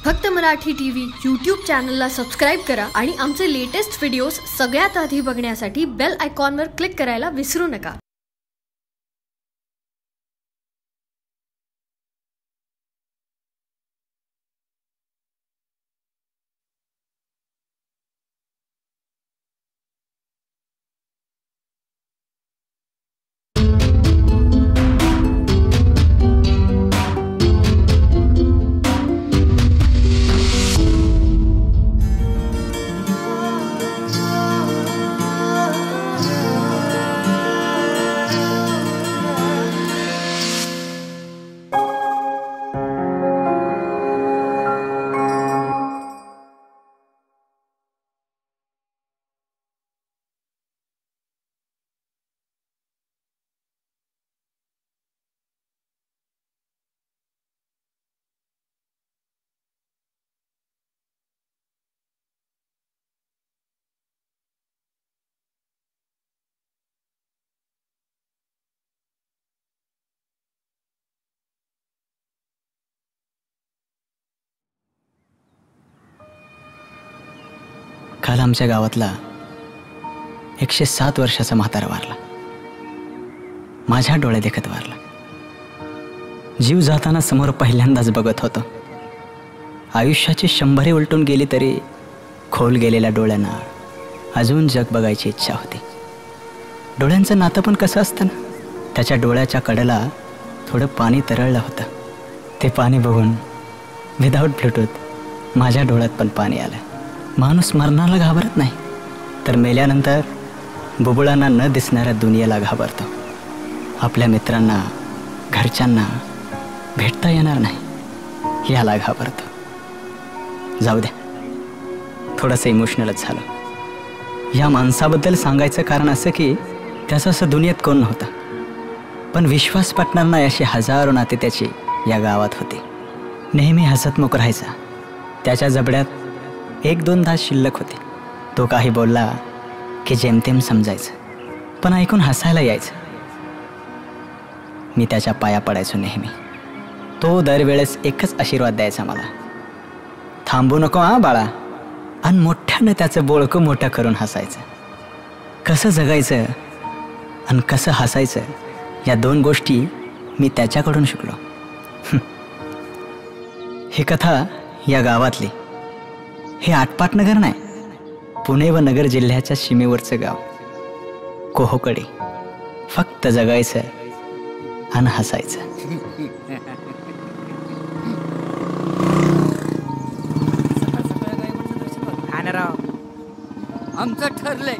फक्त Marathi TV YouTube चॅनलला subscribe करा आणि आमचे लेटेस्ट व्हिडिओज सगळ्यात आधी बघण्यासाठी बेल आयकॉनवर क्लिक करायला विसरू नका. काल आमच्या गावातला 107 वर्षाचा म्हातारा वारला. माझ्या डोळे देखत वारला. जीव जाताना समोर पहिल्यांदाच बघत होतो. आयुष्याची 100 उलटून गेली तरी खोल गेलेल्या डोळ्यांना अजून जग बघायची इच्छा होती. डोळ्यांचं नातं पण कसं असतं ना, त्याच्या डोळ्याच्या कडेला थोडं पाणी तरळलं होतं. ते पाणी बघून विदाऊट ब्लूटूथ माझ्या डोळ्यात पण पाणी आलं. माणूस मरणाला घाबरत नाही, तर मेल्यानंतर बुबुळांना न दिसणाऱ्या दुनियेला घाबरतो. आपल्या मित्रांना, घरच्यांना भेटता येणार नाही याला घाबरतो. जाऊ द्या, थोडंसं इमोशनलच झालं. या माणसाबद्दल सांगायचं कारण असं की त्याचं असं दुनियेत कोण नव्हतं, पण विश्वास पटणार नाही अशी हजारो नाते त्याची या गावात होती. नेहमी हसतमुख राहायचा. त्याच्या जबड्यात 1-2 दात शिल्लक होते. तो काही बोलला की जेमतेम समजायचं, पण ऐकून हसायला यायचं. मी त्याच्या पाया पडायचो नेहमी. तो दरवेळेस एकच आशीर्वाद द्यायचा मला, थांबू नको हा बाळा, आणि मोठ्यानं त्याचं बोळकं मोठं करून हसायचं. कसं जगायचं आणि कसं हसायचं या 2 गोष्टी मी त्याच्याकडून शिकलो. ही कथा या गावातली. हे आटपाटनगर नाही, पुणे व नगर जिल्ह्याच्या सीमेवरचं गाव. कोहोकडे. फक्त जगायचं आणि हसायचं. आमचं ठरलंय,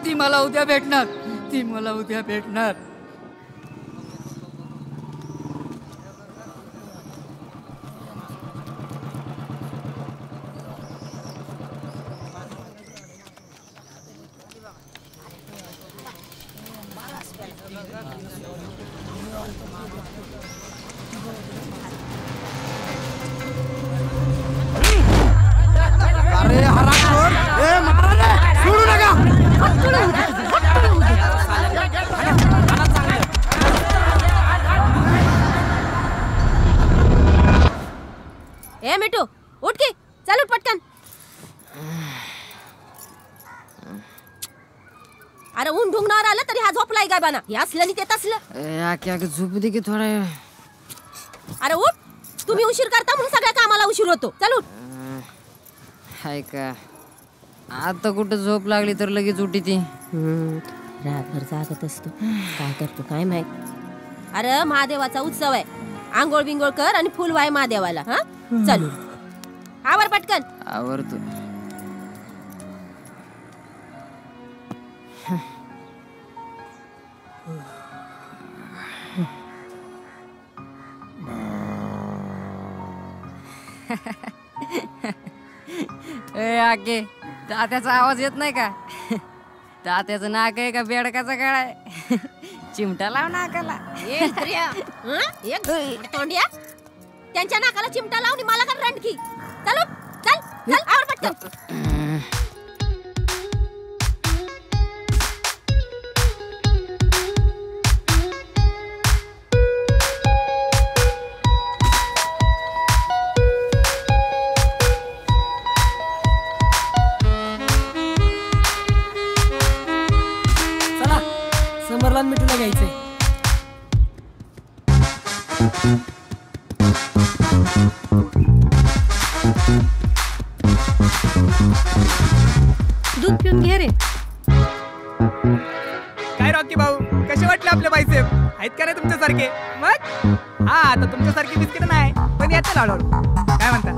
ती मला उद्या भेटणार, ती मला उद्या भेटणार. अरे हरामखोर, ए मारा रे, सोडू नका. ए मिठू, उठ की, चल उठ पटकन. अरे ऊन ढुंगणावर आलं तरी हा झोपलाय काय बाना? हे असलं आणि ते तसलं. क्या झोपू दे की थोडा. अरे उठ, तुम्ही उशीर करता म्हणून सगळ्या कामाला उशीर होतो. चल उठ. हाय का, आता कुठं झोप लागली तर लगेच उठी ती. रातभर जागत असतो, काय करतो काय माहित. अरे महादेवाचा उत्सव आहे, आंघोळ बिंगोळ कर आणि फुल वाय महादेवाला. हा चल आवर पटकन. आवरतो. ए आके, तात्याचा आवाज येत नाही का? तात्याचं नाक आहे का बेडकाचा काळ आहे? चिमटा लाव नाकाला. तोंडिया, त्यांच्या नाकाला चिमटा लावून मला का रणकी. चल चल चल आवर पटकन. दूध पिऊन घे रे. काय रॉकी भाऊ, कसे वाटले आपले बाईसेप? आहेत का नाही तुमच्यासारखे? मग हा, आता तुमच्यासारखी बिस्किट नाही, पण येते हळूहळू. काय म्हणता?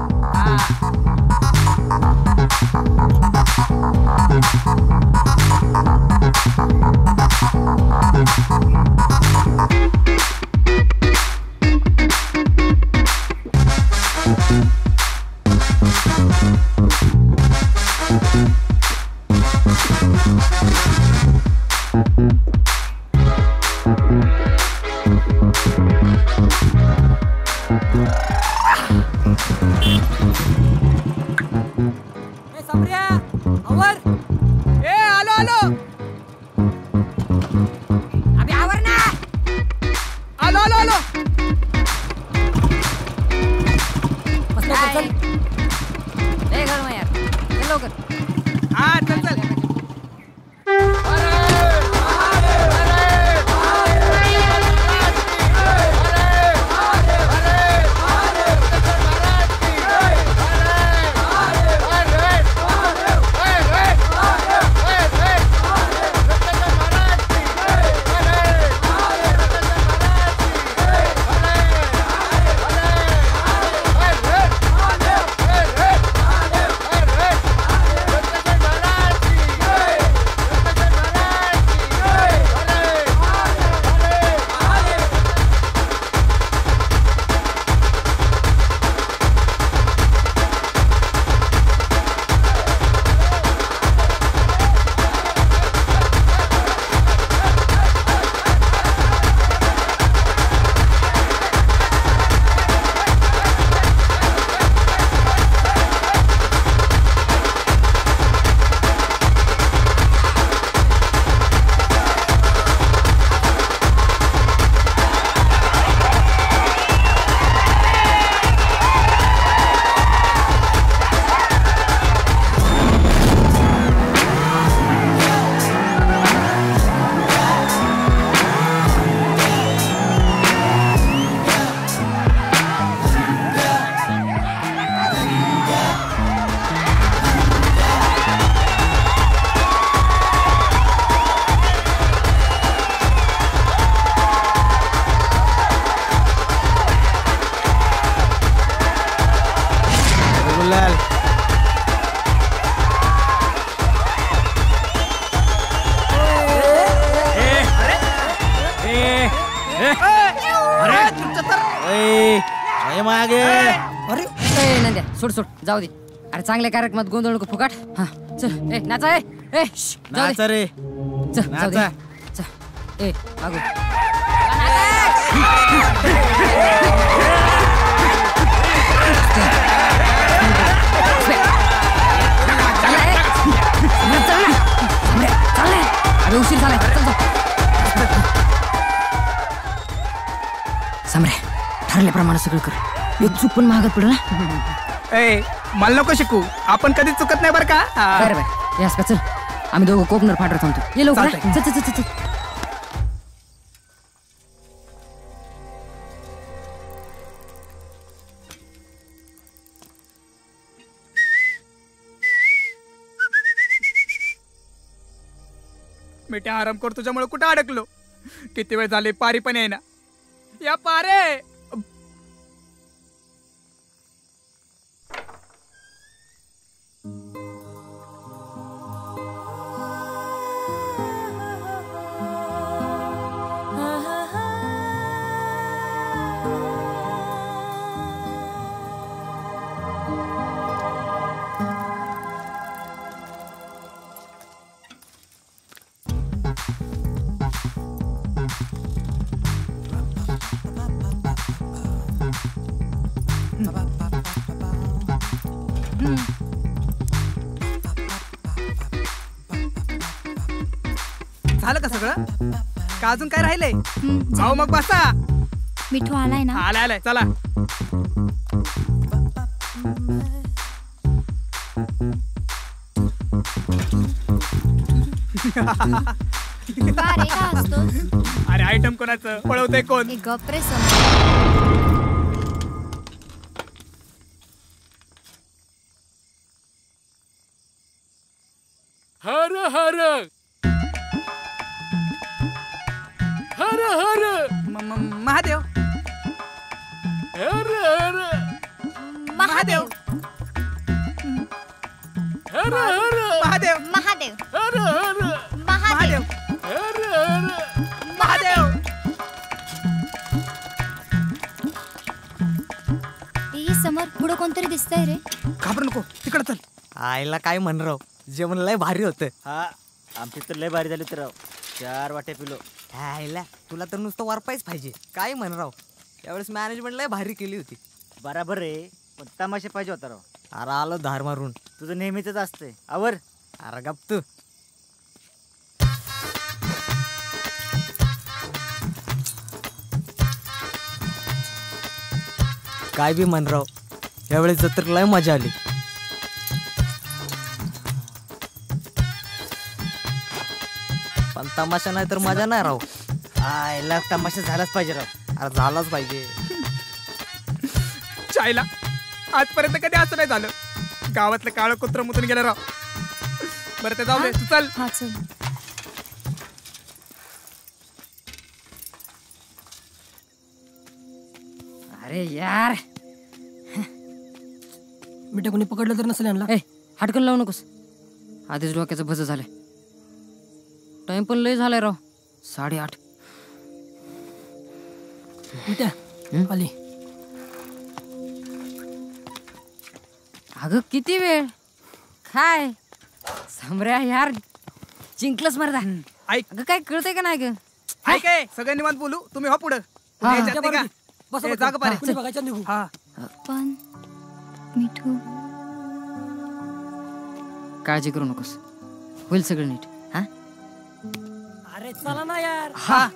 नंद्या सोड सोड जाऊ दे. अरे चांगल्या कार्यक्रमात गोंधळ नको फुकाट. हा चल ए नाचा ए जाऊ दे रे. चल जाऊ दे चल ए आगो. अरे उशीर झालाय. सामरे ठरल्याप्रमाणे सगळं कर. एक चूक पण महागात पडलं ना. ए मला नको शिकू, आपण कधीच चुकत नाही बरं का. बरं बरं यास का चल आम्ही दोघं कोकणर फाटर थांबतो. ये लवकर चल चल चल चल. मी आरामखोर तुझ्यामुळे कुठं अडकलो. किती वेळ झाले पारी पण आहे ना. या पारे झालं का सगळं? का अजून काय राहिलंय? भाऊ मग बसा. मिठू आलाय ना? आलाय आलाय चला. अरे आयटम कोणाचं पळवतंय कोण? गप्रे हर हर हर हर महादेव हर हर महादेव हर हर महादेव महादेव हर हर महादेव हर हर महादेव. ए समोर पुढं कोणतरी दिसतंय रे. घाबरू नको, तिकडे चल. आईला काय म्हण राव, जेवण लय भारी होतं. हा आमची तर लय भारी झाली तर राव 4 वाटे पिलो. आईला तुला तर नुसतं वारपायच पाहिजे. काय म्हण राव, त्यावेळेस मॅनेजमेंट लय भारी केली होती. बराबर रे, पण तमाशे पाहिजे होता राव. अरे आलो धार मारून. तुझं नेहमीच असतंय आवर. अरे गप तू. काय बी म्हण राव, यावेळेस जत्रेत लय मजा आली. पण तमाशा नाही तर मजा नाही राव. आयला तमाशा झालाच पाहिजे राव. अरे झालाच पाहिजे. चायला आजपर्यंत कधी असं नाही झालं. गावातलं काळं कुत्र मुतून गेलं राव. बरं ते जाऊ दे, तू चल. हा चल. अरे यार, मिठा कोणी पकडलं तर नसेल यांना. ए हटकन लावू नकोस. आधीच डोक्याचं भज झालंय. टाइम पण लय झालाय राव, 8:30. मिठा आली. अगं किती वेळ काय समऱ्या यार, जिंकलंच मरदा. ऐक, अगं काय कळतंय का नाही ग? ऐक आहे, सगळं निवांत बोलू. तुम्ही हो पुढं. हा. जाग पारे. बघायचं निघू. हा पण मिठू काळजी करू नकोस, होईल सगळं नीट. हा अरे चला ना यार. हा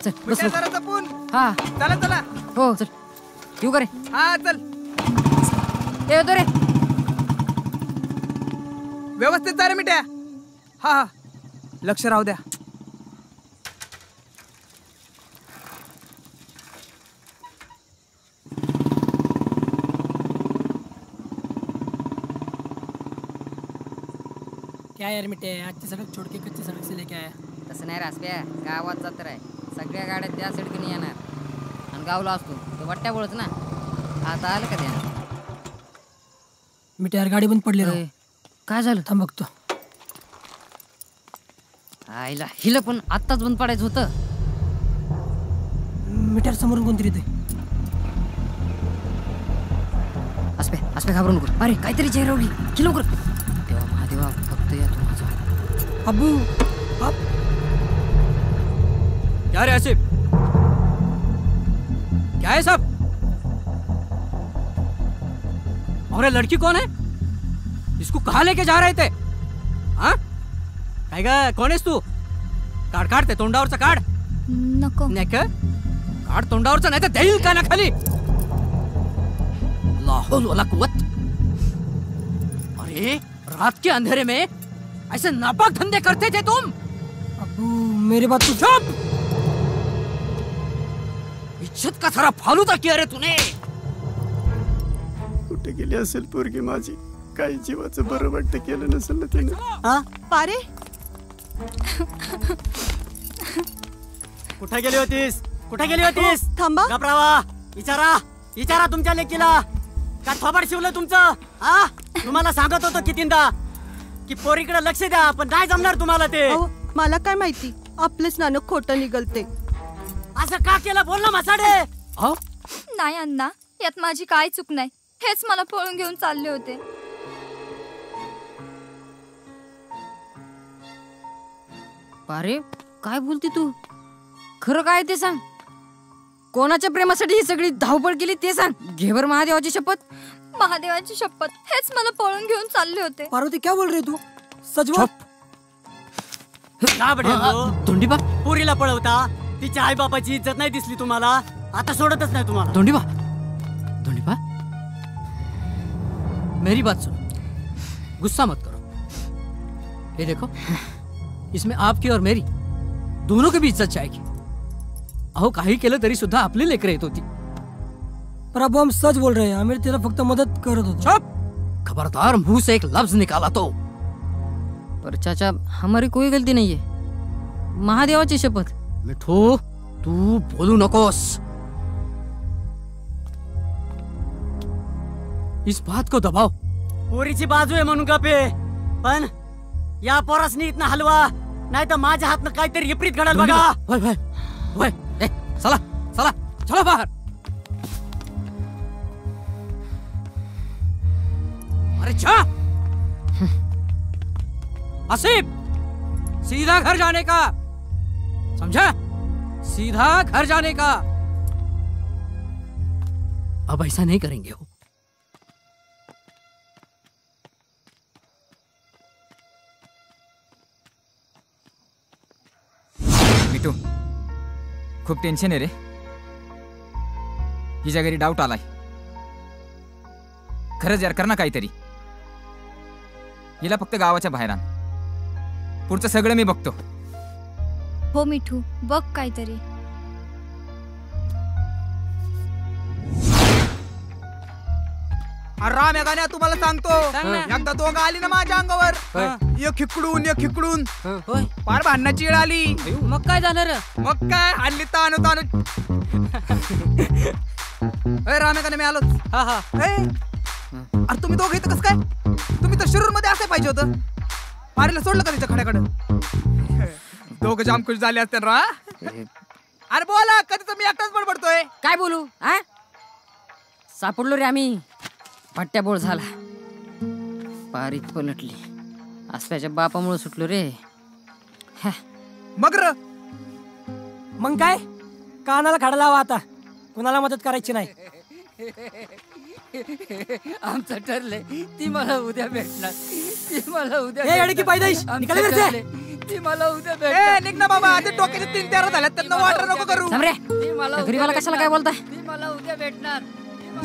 चल बस. मिठा जरा जपून. हा चला चला. हो चल, येऊ का रे? हा चल. येतो रे. व्यवस्थित जा रे मिठ्या. हा हा लक्ष राहू द्या. क्या यार मिठे, आजची सडक छोड़ के कच्ची सडक से लेके आया. तसं नाही रासप्या, गावात जत्रा आहे. सगळ्या गाड्या त्या सडकीने येणार आणि गावला असतो तो वट्ट्यामुळेच ना. आता आलं का त्या मिठे यार गाडी बंद पडली राव. काय झालं? थांब बघतो. आईला हिला पण आत्ताच बंद पडायचं होतं. मिठ्यार समोरून कोणतरी येते. असपे घाबरू नको. अरे काहीतरी चेहरवली की लवकर. देवा महादेवा, फक्त या तू माझा. अब्बू क्या रे आसिफ, क्या है सब? और ये लड़की कौन है? इसको कहाँ लेके जा रहे थे? हाँ काय ग, कोण आहेस तू? काढ ते तोंडावरचं काढ. नको. नेक काढ तोंडावरचं, नाही तर देईल का ना खाली. लाहौल वला कुव्वत. अरे रात के अंधेरे में ऐसे नापाक धंधे करते थे तुम? अब्बू मेरी बात तू. चुप. इज्जत का सारा फालुदा किया रे तूने. कुठे गेली असेल पोरगी माझी? काही जीवाचं बरं वाटतं केलं नसेल ना तिने. हा पारे कुठे गेली होतीस? कुठे गेली होतीस? थांबा. घाबरावा. विचारा तुमच्या लेकीला. का थोबाड शिवलं तुमचं? हा तुम्हाला सांगत होतो कितींदा की पोरीकडे लक्ष द्या, पण नाही जमणार तुम्हाला ते. मला काय माहिती, आपलेच नानक खोटं निघलते. असं का केलं? बोल ना मसाडे. नाही अण्णा, यात माझी काय चूक नाही. हेच मला पळून घेऊन चालले होते. अरे काय बोलती तू? खरं काय ते सांग. कोणाच्या प्रेमासाठी ही सगळी धावपळ केली ते सांग. घे बर महादेवाची शपथ. महादेवाची शपथ, हेच मला पळून घेऊन चालले होते. पार्वती क्या बोल रही तू? सच बोल. धोंडीबा, पोरीला पळवता. तिच्या आई बापाची इज्जत नाही दिसली तुम्हाला? आता सोडतच नाही तुम्हाला. धोंडीबा मेरी बात सुनो, गुस्सा मत करो. ये देखो, इसमें आपकी और मेरी दोनों की भी इज्जत जाएगी. अहो काही केलं तरी सुद्धा आपली लेकरं येत होती. पर अब हम सच बोल रहे हैं. आमिर तेरा फक्त मदत करत होतो. चुप. खबरदार मुंह से एक लफ्ज निकाला तो पर चाचा हमारी कोई गलती नहीं है, महादेवाची शपथ। मिठू तू बोलू नकोस, इस बात को दबाव। पोरीची बाजू आहे म्हणून गप्पे, पण या पोरासनी इथनं हलवा, नाही तर माझ्या हातनं काहीतरी विपरीत घडल बघा। वय वय वय, ए चला चला चलो बाहर। अरे जा आसिफ, सीधा घर जाने का, समझा? सीधा घर जाने का। अब ऐसा नहीं करेंगे हो। मिठू खूप टेन्शन आहे रे, हिच्या घरी डाऊट आलाय। खरंच यार, कर ना काहीतरी। हिला फक्त गावाच्या बाहेर आण, पुढचं सगळं मी बघतो। हो मिठू, बघ काहीतरी। राम या गाण्या तुम्हाला सांगतो, एकदा दोघं आली ना माझ्या अंगावर, एक खिकडून फार भांडणाची वेळ आली। मग काय झालं रे? मग काय हल्ली ताणू राम या गाण्या मी आलोच। अरे तुम्ही दोघं इथं कसं काय? तुम्ही तर शिरूर मध्ये असाय पाहिजे होतं, पारीला सोडलं का तिच्या खड्याकडं? दोघं जाम खुश झाले असते ना। अरे बोला, कधी तर मी एकटाच बडबडतोय। काय बोलू? सापडलो रे आम्ही, पट्ट्याबोळ झाला, पारीत पलटली, आसफ्याच्या बापामुळे सुटलो रे। मग काय, कानाला खडा लावा आता, कुणाला मदत करायची नाही। आमचं ठरलंय, ती मला उद्या भेटणार, ती मला उद्या ए अडकी पैदाइश, निकाले घर से। ती मला उद्या भेटणार। निघ ना बाबा, ते डोक्याचे 3 तेरा झाल्यात, त्यांना वाटर नको करू। गरीबाला कशाला काय बोलताय? ती मला उद्या भेटणार।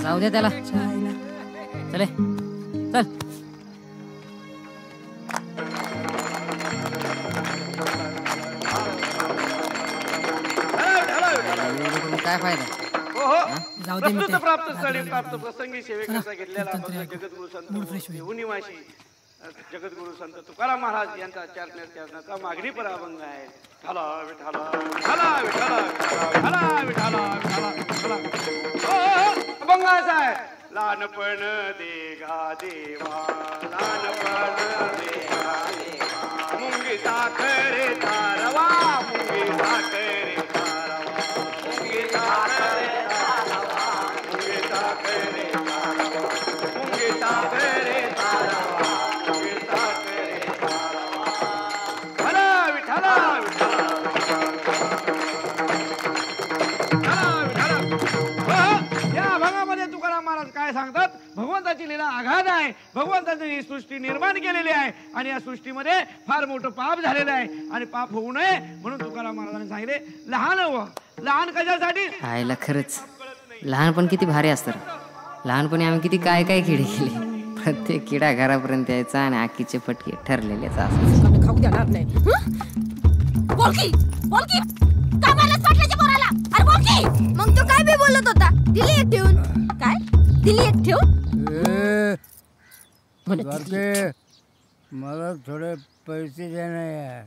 जाऊ दे त्याला, चले चल। काय फायदा? जाऊ दे मिठू, प्राप्त स्थळी प्राप्त प्रसंगी सेवेकरता घेतलेला जगद्गुरु संत उनिमाशी जगद्गुरु संत तुकाराम महाराज यांचा चरणाचा मागणी पर अभंग आहे। विठाला विठाला विठाला विठाला विठाला विठाला विठाला। अभंग असा आहे, लहानपण देगा देवा, लहानपण देगा देवा, मुंगी साखरे तारवा, मुंगी साखरे तारवा, मुंगी साखरे तारवा, मुंगी साखरे तारवा, मुंगी साखरे तारवा, मुंगी साखरे तारवा। विठाला विठाला या अभंगामध्ये तुकाराम महाराज काय सांगतात? भगवंताची लीला आघात आहे, भगवंताने ही सृष्टी निर्माण केलेली आहे आणि या सृष्टीमध्ये फार मोठं पाप झालेलं आहे आणि पाप होऊ नये म्हणून तुकाराम महाराजांनी सांगितले लहान व्हा। लहान कशासाठी? आईला खरंच लहानपण किती भारी असतं। लहानपणी आम्ही किती काय काय किडे केले, प्रत्येक किडा घरापर्यंत यायचा आणि आखीचे फटके ठरलेलेच असायचे। खाऊ देणार नाही। बोलकी बोलकी, काय मारलं पाटलाच्या पोराला? अरे बोलकी, मग तू काय बी बोलत होता? दिली एक ठेवून। काय दिली एक ठेवून? मला थोडे पैसे दे ना यार,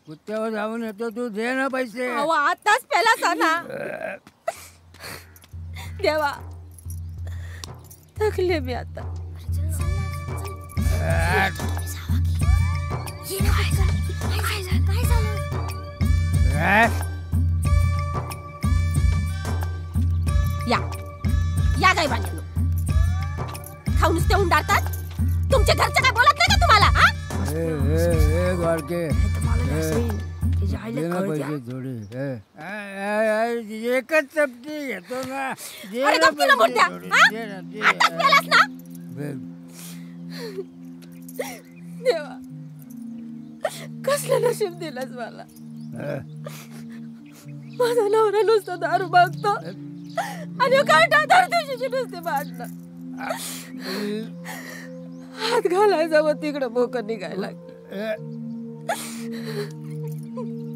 कुत्त्यावर जाऊन येतो, तू दे ना पैसे। अहो आताच पेला साना देवा, थकले मी आता। या काय बांधलो खाऊन नुसते उंडारतात। तुमच्या घरचे काय बोलत नाही का तुम्हाला? पैसे थोडे एकच चपटी घेतो ना, अरे गप्प ना मोठ्या, आताच पेलास ना? देवा, कसलं नशीब दिलंस मला। माझा नवरा नुसता दारू मागतो आणि काय दिवशीची नुसते भांडणं, हात घालायचा व तिकडं भोकं निघायला।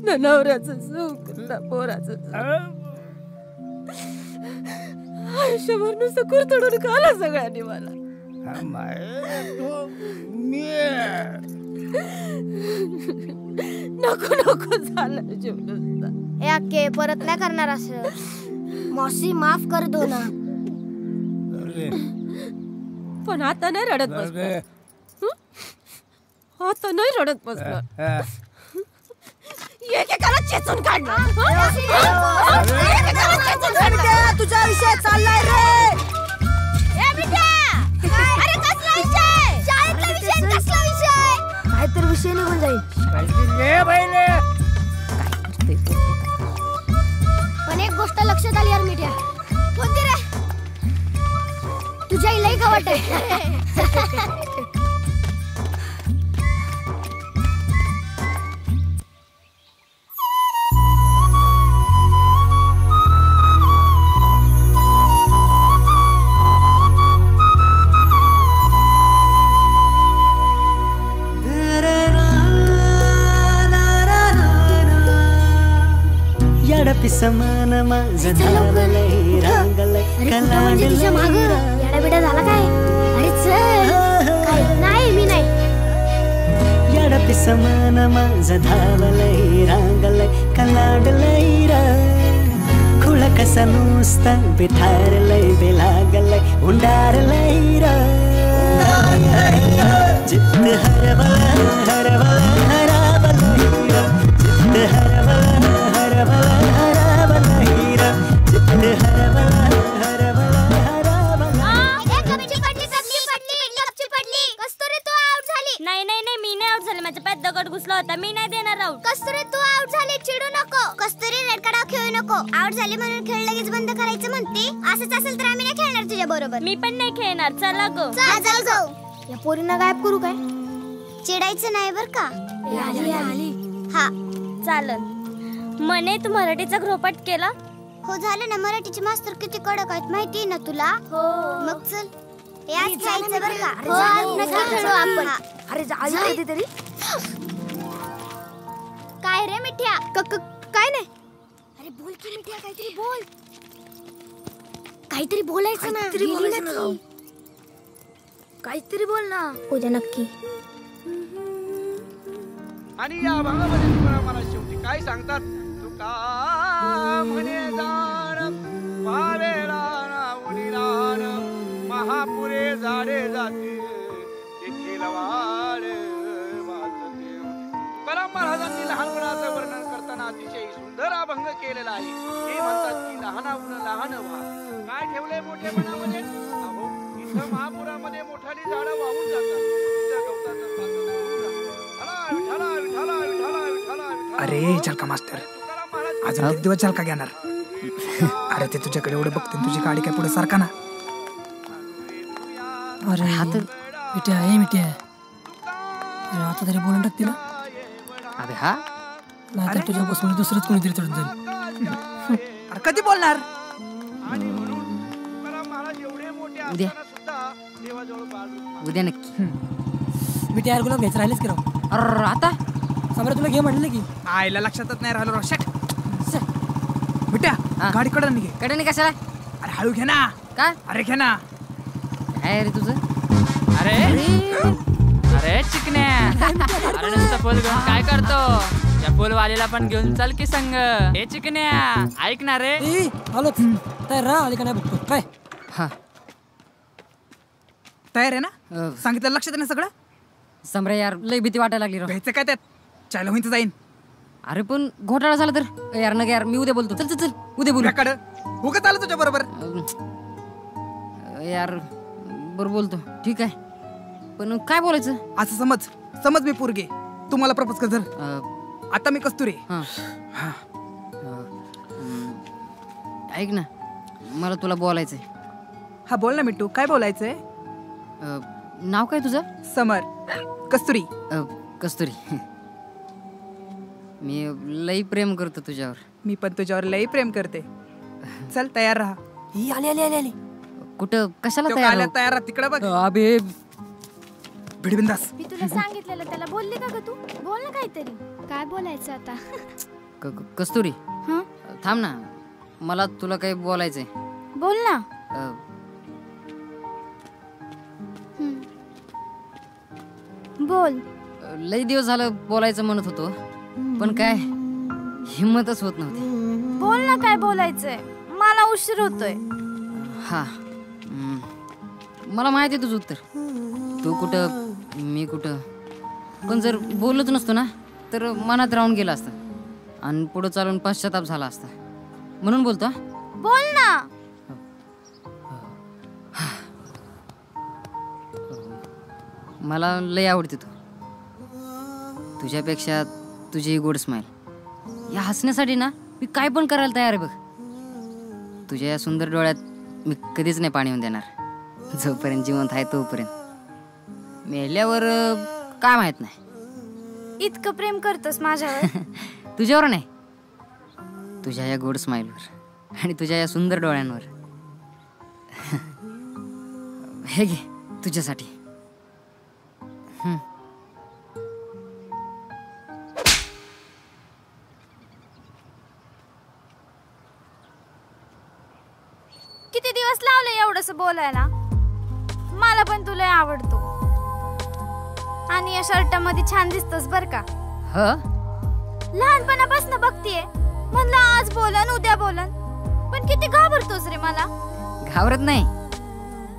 ना नवऱ्याचं सुख ना पोराचं सुख, आयुष्यभर नुसतं कुरतडून खाला सगळ्यांनी मला। नको नको झालं जीव नुसता. ए अक्के परत नाही करणार असं. मौसी माफ कर दो ना. पण आता नाही रडत बसणार. आता नाही रडत बसणार. एकेकाला चेचून काढणार. तुझा विषय चाललाय रे. अरे कसला विषय? शाळेतला विषय कसला विषय? काहीतरी विषय निघून जाईल. पण एक गोष्ट लक्षात आली यार मिठ्या. कोणती रे? तुझ्या इलाही गवट आहे. समान माझं धावलंय रांगलंय कलांडलंय येडाबिडा झाला काय? अरे चल. काय नाही मी नाही. येडापी समान माझं धावलंय रांगलंय कलांडलंय र खुळ कसा नुसता बिथारलंय बेलागलंय उंडारलंय र जिद्द हरवलं हरवलं हरवलंय र जिद्द हरवलं हरवलं दगड घुसला होता. मी नाही देणार आउट. कस्तुरी तू आउट झाली. चिडू नको. कस्तुरी रेड कार्ड खेळू नको. आउट झाली म्हणून खेळ लगेच बंद करायचं म्हणते. असंच असेल तर आम्ही नाही खेळणार तुझ्या बरोबर. मी पण नाही खेळणार. चला गो. चल गो. या पोरींना गायब करू काय? चिडायचं नाही बर का. हा चालन. मने तू मराठीचा गृहपाठ केला? हो झालं ना. मराठीचे मास्तर किती कडक आहेत माहिती ना तुला. हो मग चल याच खेळायचं बर का. हो नक्की खेळू आपण. अरे जायचं तरी. काय रे मिठ्या? काय नाही. अरे बोल की मिठ्या. काहीतरी बोल. काहीतरी बोलायचं ना. काहीतरी बोल ना. उद्या नक्की. आणि या भागामध्ये तुम्हाला मला शेवटी काय सांगतात? तुका म्हणे जाण पावेला उडी रान महापुरे झाडे जाते तेथील वाड वाजते. तुकाराम महाराजांनी लहानपणाचं वर्णन करताना अतिशय सुंदर अभंग केलेला आहे. हे म्हणतात की लहानाहून लहान व्हा. काय ठेवलंय मोठेपणामध्ये? अहो इथं महापुरामध्ये मोठाली झाडं वाहून जातात. इथं गवताचं पातळ वाहून जातं. विठाला विठाला विठाला विठाला विठाला. अरे झलका मास्टर अजून एक दिवस झलका घेणार. अरे ते तुझ्याकडे एवढं बघते तुझी गाडी काय पुढे सारखा ना. अरे हा तर मिठ्या आहे. मिठ्या अरे आता तरी बोलून टाक तिला. अरे हा नाही तर तुझ्या बसून दुसरंच कोणीतरी चढून जाईल. अरे कधी बोलणार? उद्या उद्या नक्की. मिठ्या यार गुलाब घ्यायचं राहिलेच की राव. अरे आता समोर तुला घे म्हटलं की. आईला लक्षातच नाही राहिलो. रक्षक मिठ्या गाडी कडे घे. कडे कशाला? अरे हळू घे ना. काय? अरे घे ना. काय रे तुझं? अरे अरे चिकन्या. अरे नुसतं फुल घेऊन काय करतो? या फुलवालीला पण घेऊन चल की संग. हे चिकन्या ऐक ना रे. आलो तयार राहा. आली का नाही बघतो काय. हा तयार आहे ना? सांगितलं लक्षात ना सगळं. सम्राट यार लय भीती वाटायला लागली. भ्यायचं काय त्यात? चायला होईन जाईन. अरे पण घोटाळा झाला तर यार नका यार. मी उद्या बोलतो. चल चल चल उद्या बोलू. उगाच आलं तुझ्या बरोबर. यार बरोबर बोलतो. ठीक आहे पण काय बोलायचं? असं समज मी पोरगे तुम्हाला प्रपोज कर. आता मी कस्तुरी. ऐक ना मला तुला बोलायचंय. हा बोल ना मिट्टू. काय बोलायचंय? नाव काय तुझं? समर. कस्तुरी. कस्तुरी. मी लई प्रेम करतो तुझ्यावर. मी पण तुझ्यावर लई प्रेम करते. चल तयार राहा. ही आली आली आली आली. कुठं कशाला तयार? तयार तिकडे बघ. अबे भिडबिंदास. मी तुला सांगितलेलं त्याला बोलली का ग तू? बोल ना काहीतरी. काय बोलायचं आता? कस्तुरी थांब ना. मला तुला काही बोलायचंय. बोल ना. बोल. लई दिवस झालं बोलायचं म्हणत होतो, पण काय हिम्मतच होत नव्हती. बोल ना, काय बोलायचंय? मला उशीर होतोय. हा, मला माहिती आहे तुझं उत्तर. तू कुठं, मी कुठं. पण जर बोललोच नसतो ना तर मनात राहून गेला असतं आणि पुढे चालून पश्चाताप झाला असता. म्हणून बोलतो. बोल ना. मला लय आवडते तू. तुझ्यापेक्षा तुझी गोड स्माईल. या हसण्यासाठी ना मी काय पण करायला तयार आहे बघ. तुझ्या या सुंदर डोळ्यात मी कधीच नाही पाणी येऊन देणार. जोपर्यंत जिवंत आहे तोपर्यंत. मेल्यावर काय माहित नाही. इतकं प्रेम करतोस माझ्यावर? तुझ्यावर नाही, तुझ्या या गोड स्माईलवर आणि तुझ्या या सुंदर डोळ्यांवर. हे घे तुझ्यासाठी. किती दिवस लावले एवढंस बोलायला? मला पण तुला आवडतो आणि या शर्टामध्ये छान दिसतोस बर का. लहानपणापासून बघतीये, म्हणलं आज बोलन उद्या बोलन, पण किती घाबरतोस रे मला. घाबरत नाही,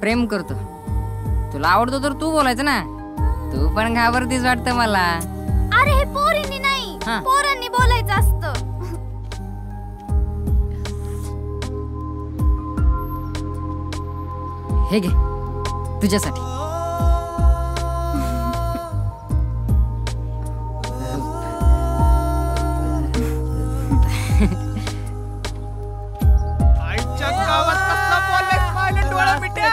प्रेम करतो. तुला आवडतो तर तू बोलायचं ना. तू पण घाबरतीस वाटतं मला. अरे हे पोरींनी नाही, पोरांनी बोलायचं असतं. हे घे तुझ्यासाठी. आईच्या गावात कसला बोललाय स्माइल डोळा मिट्या.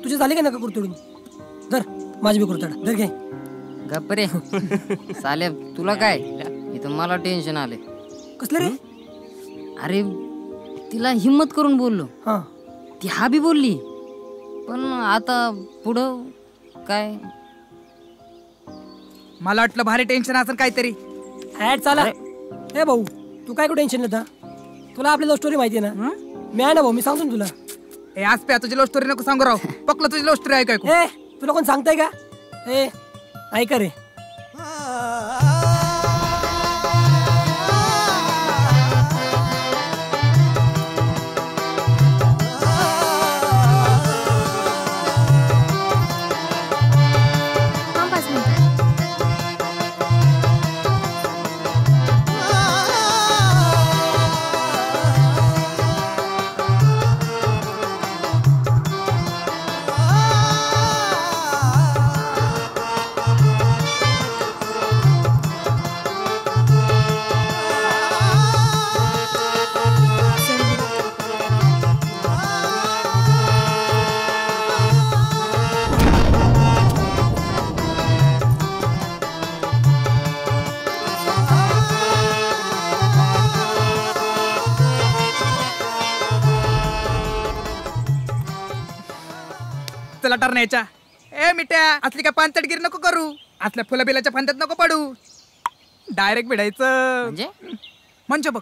तुझे झाले का नका कुरतडून धर माझी बी कुरतड धर घे गप्प रे साले तुला काय इथं मला टेन्शन आले कसलं रे अरे तिला हिम्मत करून बोललो ती हा बी बोलली पण आता पुढं काय मला वाटलं भारी टेन्शन असेल काहीतरी ऍड चाला ए भाऊ तू काय टेन्शन घेता तुला आपली लव्ह स्टोरी माहिती आहे ना मी आहे ना भाऊ मी सांगतो ना तुला ए आज प्या तुझी लव्ह स्टोरी नको सांगू राव पकलं तुझी लव्ह स्टोरी ऐकाय ए तुला कोण सांगताय का ए ऐका रे चला टरण्याच्या ए मिट्या असली काय पानतडगिरी नको करू असल्या फुला बिलाच्या फांद्यात नको पडू डायरेक्ट भिडायचं म्हणजे बघ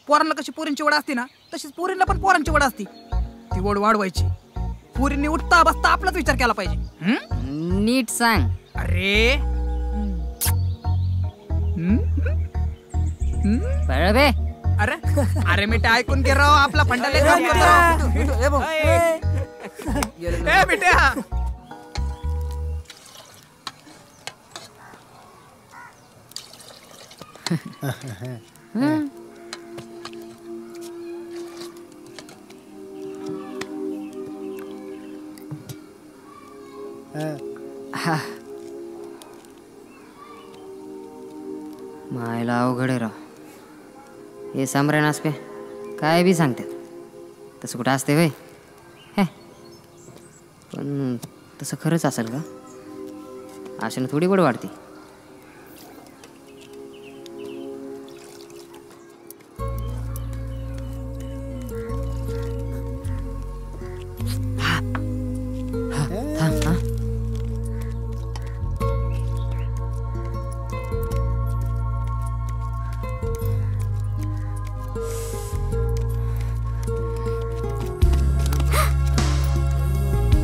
पोरांना कशी पोरींची वड असते ना तशीच पोरींना पण पोरांची वड असते ती वड वाढवायची पोरींनी उठता बसता आपलाच विचार केला पाहिजे नीट सांग अरे बे अरे अरे मिट्या ऐकून घे राव आपला फंडा ए मिट्या मायला अवघड आहे राव हे सामरायण असते काय बी सांगतात तसं कुठं असते वय पण तसं खरंच असेल का आशेनं थोडी बड वाढते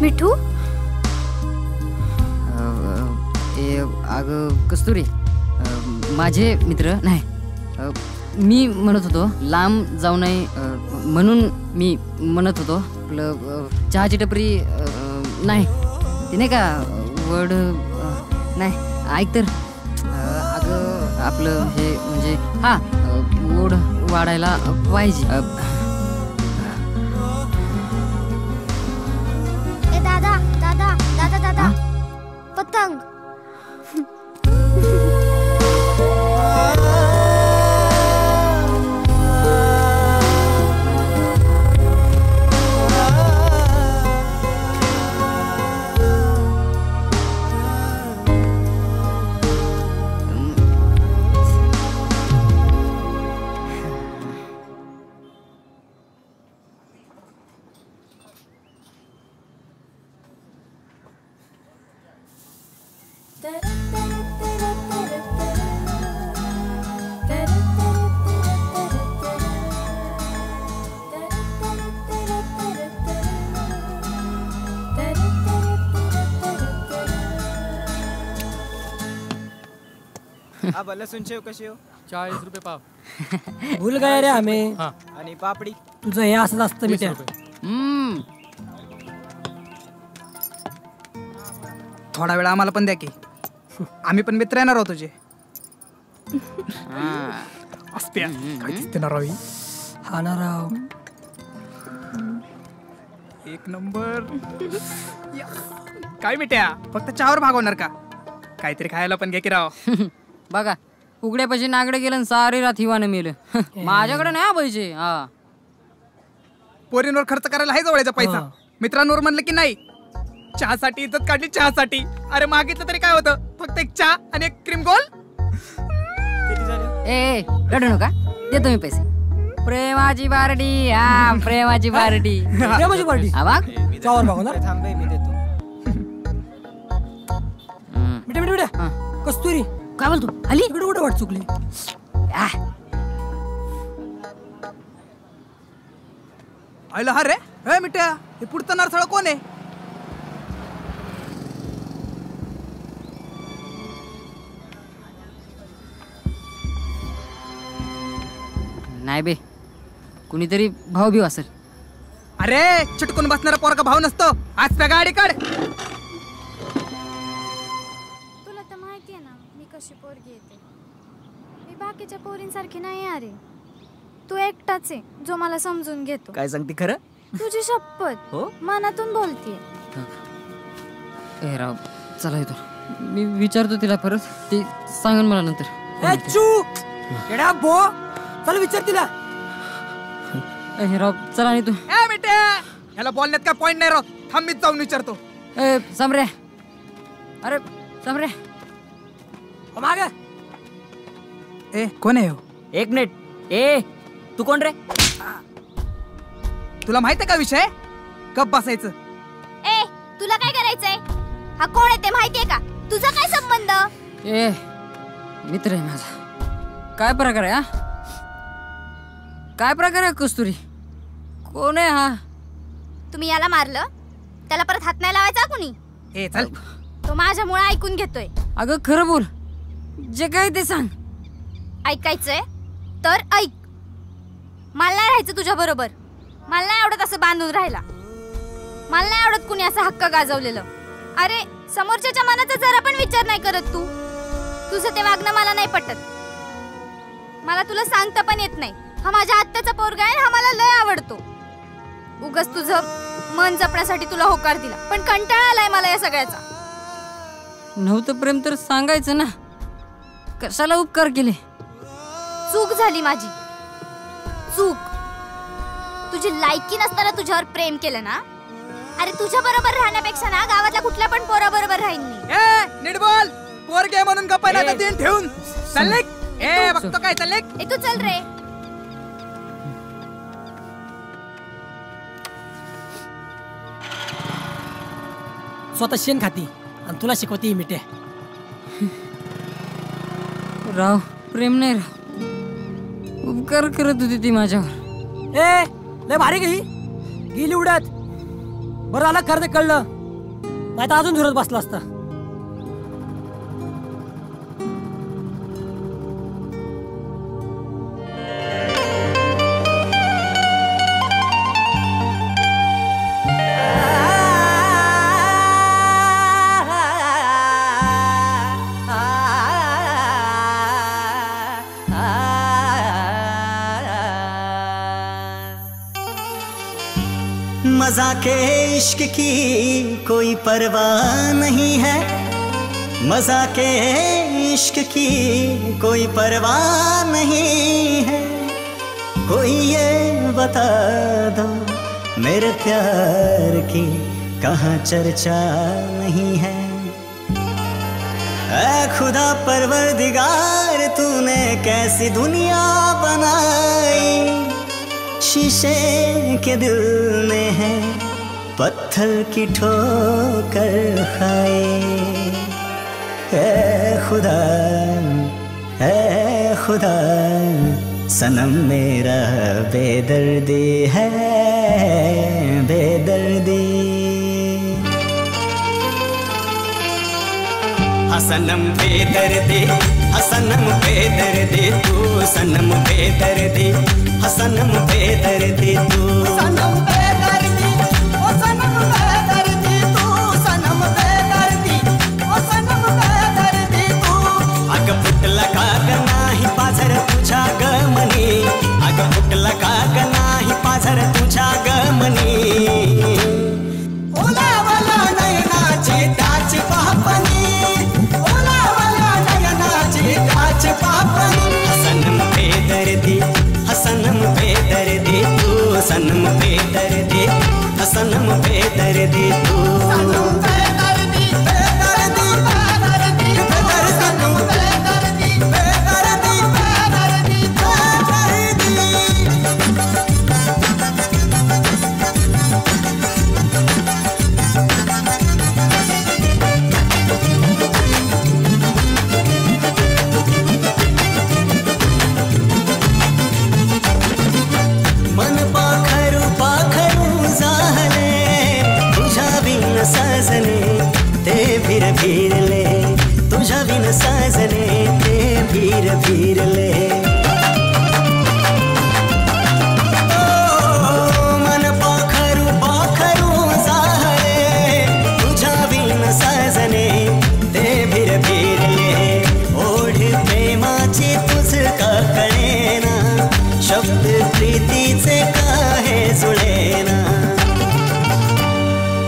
मिठू अगं कस्तुरी माझे मित्र नाही मी म्हणत होतो लांब जाऊ नये म्हणून मी म्हणत होतो आपलं चहाची टपरी नाही ती नाही का वड नाही ऐक तर अगं आपलं हे म्हणजे हा वड वाढायला पाहिजे दादा दादा दादा दादा पतंग अब लसूण शेव कशी हो 40 रुपये पाव भूल गए रे हमें आणि पापडी तुझं हे असंच असतं मिठ्या थोडा वेळ आम्हाला पण द्या की आम्ही पण मित्र येणार आहोत तुझे अस्प्या काय दिसते ना राव हा ना राव एक नंबर काय मिठ्या फक्त चहावर भागवणार का काहीतरी खायला पण घ्या की राव बघा उघड्यापाशी नागडे गेलं सारी रात हिवानं मेलं माझ्याकडे नाही पैसे हा पोरींवर खर्च करायला आहे जवळचा पैसा मित्रांवर म्हणलं की नाही चहासाठी इज्जत काढली चहासाठी. अरे मागितलं तरी काय होतं, फक्त एक चहा आणि एक क्रीम गोल. ए रडू नका, देतो मी पैसे. प्रेमाची बारडी, हा प्रेमाची बारडी. प्रेमाची बारडी आवाज चावर बघू ना. थांबे मी देतो. मिठ्या कस्तुरी काय बोलतो आली इकडे कुठे वाट चुकली. आयला हा रे. हे मिठ्या, हे पुढचं नरसळ कोण आहे? नाही बे, कुणीतरी भाऊ बिव असेल. अरे चिटकून बसणारा पोरका भाव नसतो. आज त्या गाडी काढ. तुला तर माहिती आहे ना मी कशी पोरगी येते. मी बाकीच्या पोरींसारखी नाही अरे. तू एकटाच आहे जो मला समजून घेतो. काय सांगते खरं? तुझी शपथ हो मनातून बोलतीये. ए राव चला इथं, मी विचारतो तिला परत, ती सांगन मला नंतर. चल विचार तिला. ए राव चला आणि तू. ए मिठ्या, याला बोलण्यात काय पॉइंट नाही राव. थांब मीच जाऊन विचारतो. ए समरे, अरे समरे मागे. ए कोण आहे हो? एक मिनिट. ए तू कोण रे? तुला माहित आहे का विषय? गप बसायचं. ए तुला काय करायचंय? हा कोण आहे ते माहितीये का? तुझा काय संबंध? ए मित्र आहे माझा. काय प्रकार आहे हा? काय प्रकार आहे कस्तुरी? कोण आहे हा? तुम्ही याला मारलं, त्याला परत हात नाही लावायचा कुणी. ए चल. तो माझ्यामुळे ऐकून घेतोय. अगं खरं बोल, जे काय ते सांग. ऐकायचंय तर ऐक. मला नाही राहायचं तुझ्या बरोबर. मला नाही आवडत असं बांधून राहायला. मला नाही आवडत कुणी असं हक्क गाजवलेलं. अरे समोरच्याच्या मनाचा जरा पण विचार नाही करत तू. तुझं ते वागणं मला नाही पटत. मला तुला सांगता पण येत नाही. हा माझ्या आत्याचा पोरगा आहे, हा मला लय आवडतो. उगाच तुझं मन जपण्यासाठी तुला होकार दिला, पण कंटाळा आलाय मला या सगळ्याचा. नव्हतं प्रेम तर सांगायचं ना, कशाला उपकार केले. चूक झाली माझी, चूक. तुझी लायकी नसताना तुझ्यावर प्रेम केलं ना. अरे तुझ्या बरोबर राहण्यापेक्षा ना गावातल्या कुठल्या पण पोरा बरोबर राहीन मी. ए नीट बोल. पोरगे म्हणून गप्पा ना दिन ठेवून चालले. ए बघतो काय चालले. ए तू चल रे. स्वतः शेण खाती आणि तुला शिकवते मिठ्या. राव प्रेम नाही राव, उपकार करत होती ती माझ्यावर. ए लय भारी गेली उड्यात. बरं आला खरं ते कळलं, नाही तर अजून झुरत बसला असता. मज़ाक़े इश्क की कोई परवाह नहीं है. मज़ाक़े इश्क की कोई परवाह नहीं है. कोई ये बता दो मेरे प्यार की कहाँ चर्चा नहीं है. ऐ खुदा परवरदिगार तूने कैसी दुनिया बनाई. शीशे के दिल में है पत्थर की ठोकर खाए. ऐ खुदा सनम मेरा बेदर्दी है बेदर्दी. हसनम बेदर्दी हसनम बेदर्दी तू सनम बेदर्दी हसनम बेदर्दी तू सनम बेदर्दी ओ सनम बेदर्दी तू सनम बेदर्दी ओ सनम बेदर्दी तू. अग फुटला का नाही पाझर तुझ्या गमनी. अग फुटला का नाही पाझर तुझ्या गमनी. ओलावला नयनाची दाच पापनी. ओलावला नयनाची दाच पापनी. हसनम बेदर्दी हसनम बेदर्दी तू सनम बेदर्दी हसनम बेदर्दी तू. साजने ते भीर भीरले, तुझ्या बिन साजने ते भीर भीरले. मन पाखरू पाखरू जाहळे, तुझ्या बिन साजने ते भीर भीरले. ओढ प्रेमाची तुझ का कळेना, शब्द प्रीतीचे काहे जुळेना.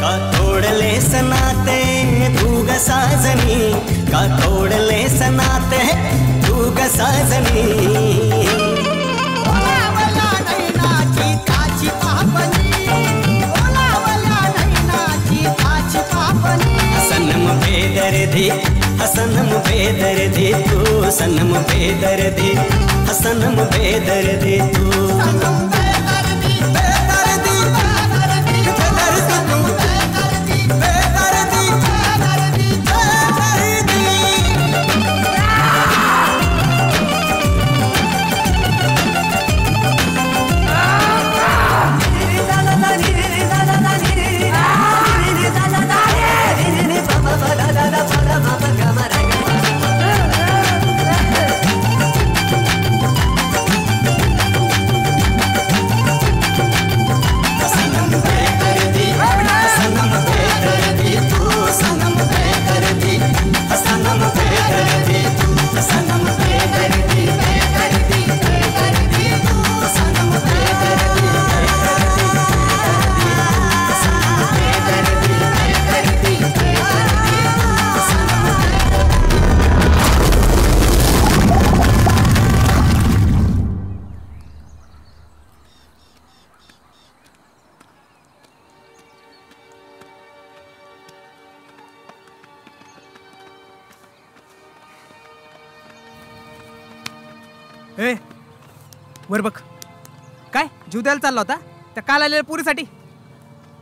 का तोडले सनाते तू ग साजनी, का तोडले सनाते तू ग साजनी. ओलावला नैनाची काची पापणी, ओलावला नैनाची काची पापणी. सनम बेदर्दी सनम बेदर्दी तू, सनम बेदर्दी सनम बेदर्दी तू. ए वर बघ, काय जीव द्यायला चालला होता त्या काल आलेल्या पुरीसाठी?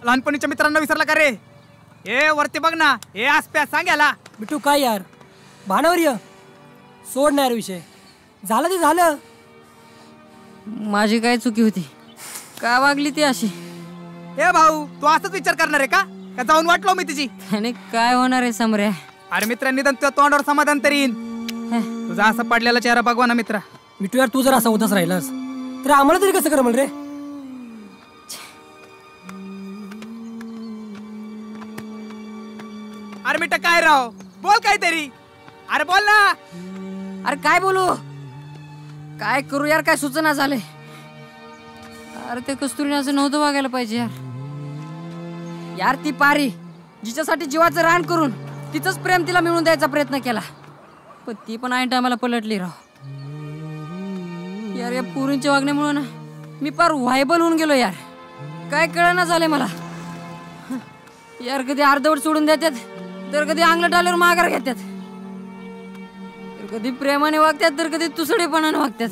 लहानपणीच्या मित्रांना विसरला का रे? ए वरती बघ ना, ए आसप्या सांगायला. मिठू काय यार, भानावर ये, सोड नाही विषय, झालं ते झालं. माझी काय चुकी होती, का वागली ती अशी? ए भाऊ, तू असंच विचार करणार आहे का? का जाऊन वाटलो मी तिची? त्याने काय होणार आहे समऱ्या? अरे मित्रांनी तुझ्या तोंडावर समाधान तरी येईन. तुझा असा पडलेला चेहरा बघवा ना मित्रा. मिठू यार, तू जर असा होताच राहिलास तर आम्हाला तरी कसं करमल रे? अरे मिठा काय राव, बोल काहीतरी. अरे बोल ना. अरे काय बोलू, काय करू यार, काय सुचना झाले. अरे ते कस्तुरीने असं नव्हतं वागायला पाहिजे यार. यार ती पारी जिच्यासाठी जीवाचं रान करून तिचंच प्रेम तिला मिळवून द्यायचा प्रयत्न केला, पण ती पण ऐन टायमाला पलटली राव. यार या पुरींच्या वागण्यामुळे ना मी पार व्हायबल होऊन गेलो यार. काय कळना झाले मला यार. कधी अर्धवट सोडून देतात, तर कधी अंगलट आल्यावर माघार घेतात, तर कधी प्रेमाने वागतात, तर कधी तुसडेपणाने वागतात.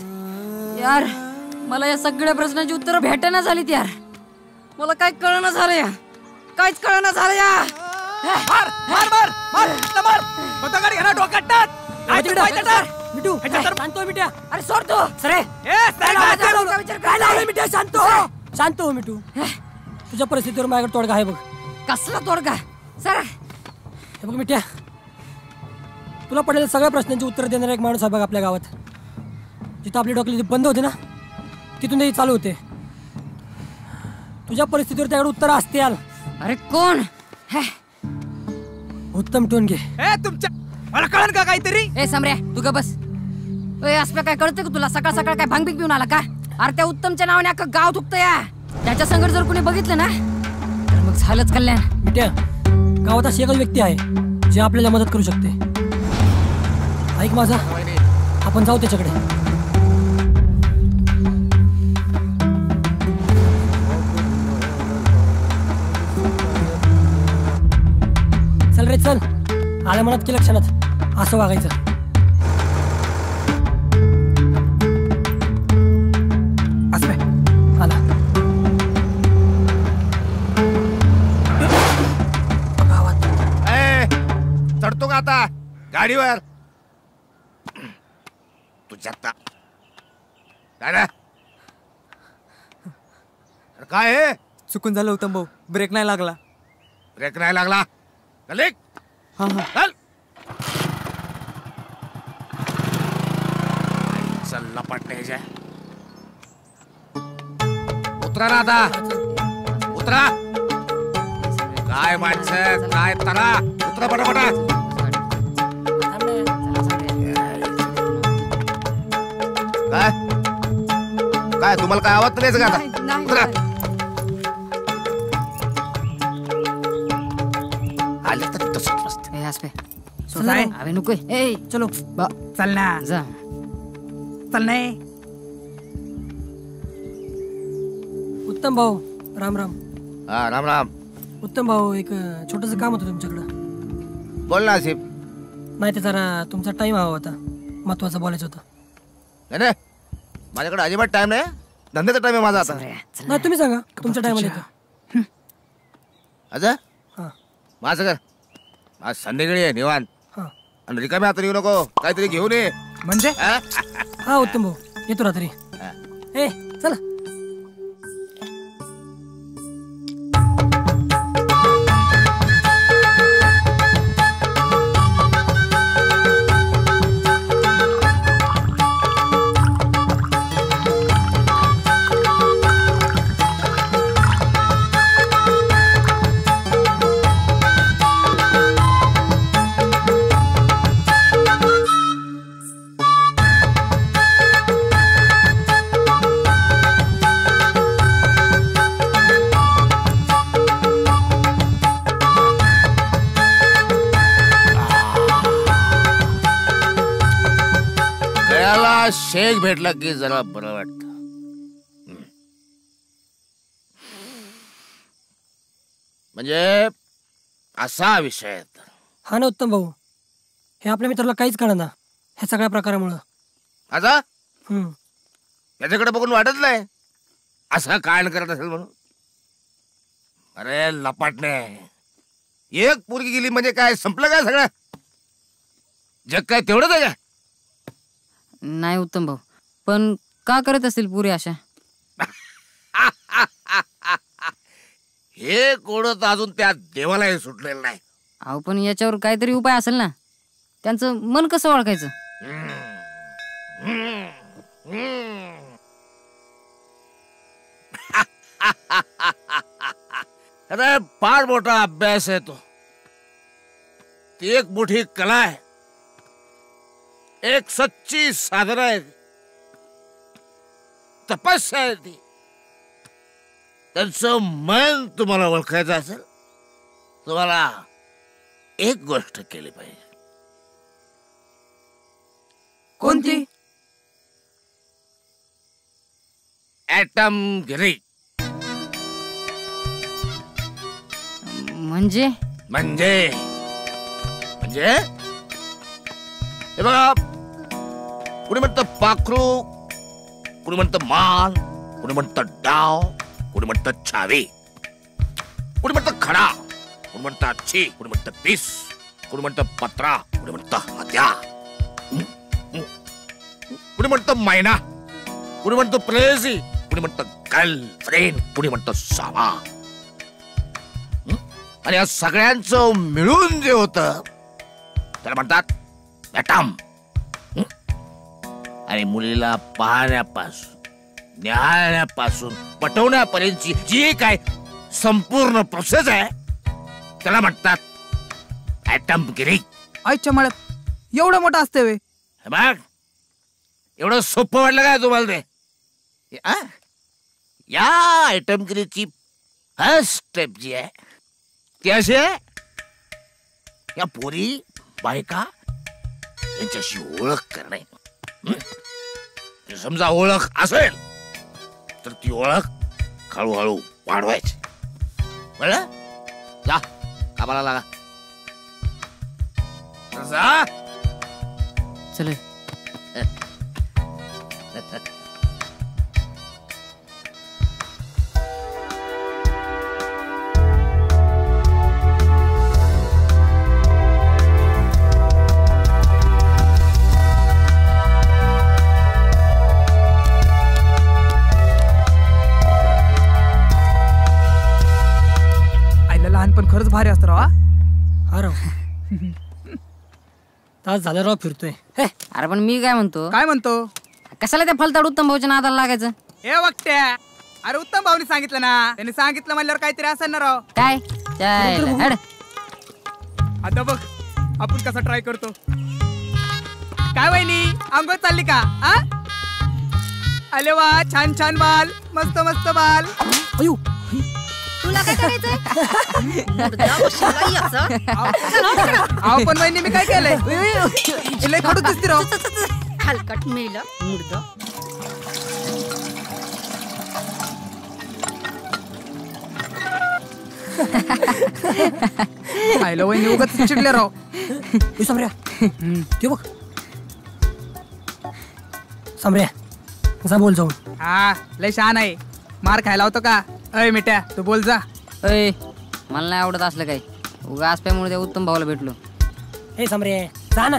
यार मला या सगळ्या प्रश्नांची उत्तर भेटना झालीत यार. मला काय कळना झालं यार, काहीच कळना झालं यार. मार मार मार मार मार, पतंगाडी घ्या ना, डोक्यात टाक. मिठू शांतो मिठ्या. अरे सोड तू सरे. काय लावलं मिठ्या? शांत हो, शांत हो मिठू. तुझ्या परिस्थितीवर माझ्याकडे तोडगा आहे बघ. कसला तोडगा सर? हे बघ मिठ्या, तुला पडलेल्या सगळ्या प्रश्नांची उत्तर देणारा एक माणूस आहे बघ आपल्या गावात. जिथं आपली डोकली बंद होते ना, तिथून हे चालू होते. तुझ्या परिस्थितीवर त्याकडे उत्तर असतील. अरे कोण? उत्तम टोनगे. तुमच्या मला कळन का काहीतरी? ए सम्र्या तू का बस. ए असं काय कळतं का तुला? सकाळ सकाळ काय भांग बिंग पिऊन आला का? अरे त्या उत्तमच्या नावाने अख्खं गाव दुखतं या. त्याच्या संगत जर कुणी बघितलं ना तर मग झालंच कल्याण. मिठ्या, गावात अशी एकच व्यक्ती आहे जे आपल्याला मदत करू शकते. ऐक माझा, आपण जाऊ त्याच्याकडे. चल रे चल, आल्या मनात की लक्षणात असं वागायचं. आला चढतो का आता गाडीवर? तुझ्या काय हे? चुकून झालं उत्तम भाऊ, ब्रेक नाही लागला. ब्रेक नाही लागला? कलेक हाँ हाँ चल चल लपटणे जाय उतरा ना आता उतरा काय माणसं काय तरा उतरा पटापटा काय काय तुम्हाला काय आवाज नाही का आता उतरा आले तर तसंच मस्त अबे नको ए चलो चल ना जा चल नाही उत्तम भाऊ राम राम. हा राम राम. उत्तम भाऊ एक छोटंसं काम होतं तुमच्याकडं. बोल ना आसिफ. नाही ते जरा तुमचा टाइम हवा होता, महत्वाचं बोलायचं होतं. नाही माझ्याकडे अजिबात टाइम नाही, धंद्याचा टाइम आहे माझा आता. नाही तुम्ही सांगा तुमच्या टाइमला येतो. अच्छा हा माझं कर आज संध्याकाळी आहे निवांत. हा आणि रिकाम्या हाताने येऊ नको, काहीतरी घेऊन ये. म्हणजे हा उत्तम भाऊ येतो रात्री. ए चला. शेक भेटला की जरा बरं वाटत. म्हणजे असा विषय. हा ना उत्तम भाऊ, हे आपल्या मित्राला काहीच कळना ह्या सगळ्या प्रकारामुळं. आता त्याच्याकडे बघून वाटत नाही असं काय करत असेल म्हणून. अरे लपाटणे, एक पोरगी गेली म्हणजे काय संपलं काय सगळं जग? काय तेवढंच आहे का? नाही उत्तम भाऊ, पण का करत असतील पुरे अशा? हे कोडत अजून त्या देवालाही सुटलेलं नाही. अहो पण याच्यावर काहीतरी उपाय असेल ना. त्यांचं मन कसं ओळखायचं? अरे फार मोठा अभ्यास आहे तो. ती एक मोठी कला आहे, एक सच्ची साधना आहे, तपस्या आहे ती. त्यांचं मन तुम्हाला ओळखायचं असेल, तुम्हाला एक गोष्ट केली पाहिजे. कोणती? ॲटमगिरी. म्हणजे म्हणजे म्हणजे हे बघा, कुणी म्हणतं पाखरू, कुणी म्हणतं मान, कुणी म्हणतं डाव, कुणी म्हणतं छावी, कुणी म्हणतं खडा, कुणी म्हणतं अच्छी, कुणी म्हणतं पीस, कुणी म्हणतं पत्रा, कुणी म्हणतं हत्या, कुणी म्हणतं मैना, कुणी म्हणतं प्रेयसी, कुणी म्हणतं गर्लफ्रेंड, कुणी म्हणतं सावा. आणि या सगळ्यांचं मिळून जे होतं त्याला म्हणतात ॲटम. आणि मुलीला पाहण्यापासून, न्याहाळण्यापासून पटवण्यापर्यंतची जी काय संपूर्ण प्रोसेस आहे त्याला म्हणतात ॲटमगिरी. आईच्या मळ्यात एवढं मोठं असते वे? बघ, एवढं सोपं वाटलं काय तुम्हाला ते? या ॲटमगिरीची फर्स्ट स्टेप जी आहे ती अशी आहे, या पोरी बायका यांच्याशी ओळख करणे. समजा ओळख असेल तर ती ओळख हळूहळू वाढवायची. कळलं? जा कामाला लागा. जा. चल. लहानपण खरंच भारी असतं राव. हा राव, राव. तास झालं राव फिरतोय. अरे पण मी काय म्हणतो कशाला त्या फलताड उत्तम भाऊच्या नादाला लागायचं. हे वक्त्या, अरे उत्तम भाऊनी सांगितलं ना, त्यांनी सांगितलं म्हणल्यावर काहीतरी असेल ना राव. काय आता बघ आपण कसा ट्राय करतो. काय वहिनी आंघोळ चालली का? अरे वा, छान छान बाल, मस्त मस्त बाल. अयो तुला काय करायचंय? अहो पण वहिनी मी काय केलंय? लय खडूच दिसते राव. हलकट मेलं मुर्द. आयला वहिनी उगाच चिडले राव. सम्र्या ते बघ. सम्र्या जा बोल जाऊन. हा लय छान आहे. मार खायला होतो का? अय मिठ्या तू बोल जा. अय मला नाही आवडत असलं काही. उगा आसप्यामुळे त्या उत्तम भाऊला भेटलो. हे सम्र्या जा ना,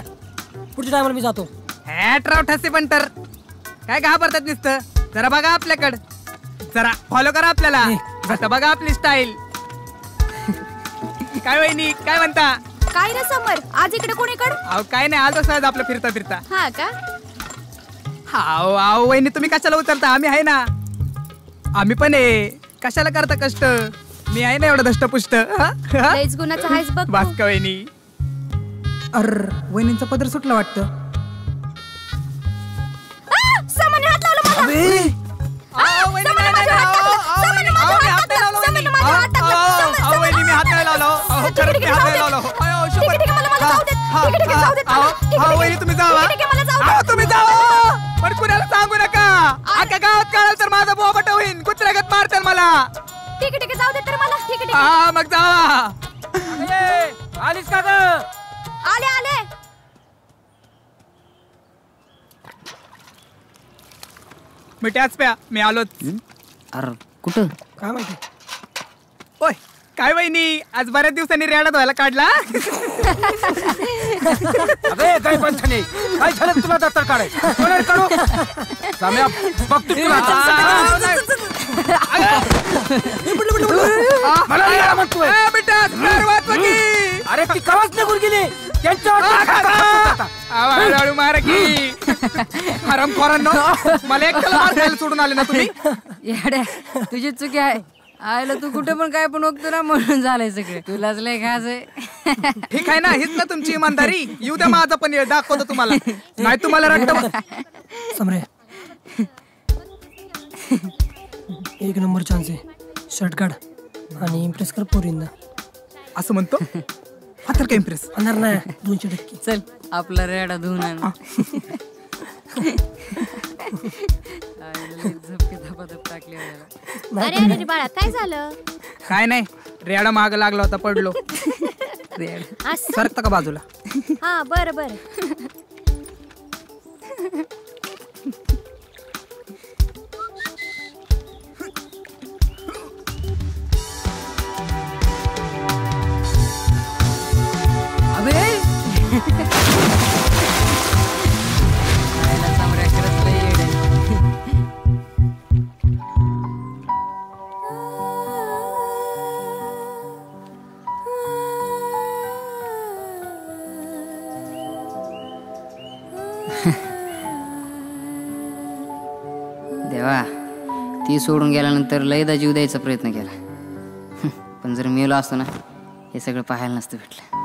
पुढच्या टायमाला मी जातो. हॅट राव ठसे पण तर काय घाबरतात नुसतं. जरा बघा आपल्याकडं, जरा फॉलो करा आपल्याला. आता बघा आपली स्टाईल. काय वहिनी काय म्हणता? काय रे समर, आज इकडे कोणीकडे? अहो काय नाही, आलो सहज आपलं फिरता फिरता. हा का? हाव आहो वहिनी तुम्ही कशाला उतरता, आम्ही आहे ना. आम्ही पण आहे, कशाला करता कष्ट. मी आहे ना एवढं दष्टपुष्ट. लयच गुणाचा आहेस बघ तू. बास का वहिनी. अर वहिनींचा पदर सुटला वाटतं. समरने हात लावला मला. तुम्ही जावा पण कुणाला सांगू नका. अख्या गावात कळाल तर माझा बोबट होईन. कुत्र्यागत मारतील मला. ठीक आहे जाऊ दे तर मला. ठीक आहे हा मग जावा. आलीस का ग? आले आले. मिठ्याच प्या मी आलोच. अरे कुठं? काय माहिती. ओय काय वहिनी आज बऱ्याच दिवसांनी रेडात व्हायला काढला. अबे काय पंच नाही, काय झालं तुला दत्तर काढायचं? कोणाला काढू? साम्या बघतो तुला. मला नाही म्हणतोय. अरे ती कवाच निघून गेली. हळूहळू मारा की हरामखोरांनो. मला एकट्याला मार खायला सोडून आले ना तुम्ही. येड्या तुझी चुकी आहे. आयला तू कुठे पण काय पण बघतो ना म्हणून झालंय सगळं. तुलाच लय खास आहे. ठीक आहे ना, हीच ना तुमची इमानदारी. येऊ द्या माझा पण दाखवतो तुम्हाला. नाही तुम्हाला रट्ट. सम्र्या एक नंबर चान्स आहे. शर्ट काढ आणि इम्प्रेस कर पोरींना. असं म्हणतो फातर का इम्प्रेस होणार ना 200%. चल आपला रेडा धुवून आण. अरे अरे बाळा काय झालं? काय नाही, रेडा माग लागला होता पडलो. सरकता का बाजूला? हा बरं बरं. अबे सम्र्या खरंच लय येड आहे. देवा ती सोडून गेल्यानंतर लयदा जीव द्यायचा प्रयत्न केला. पण जर मेलो असतो ना हे सगळं पाहायला नसतं भेटलं.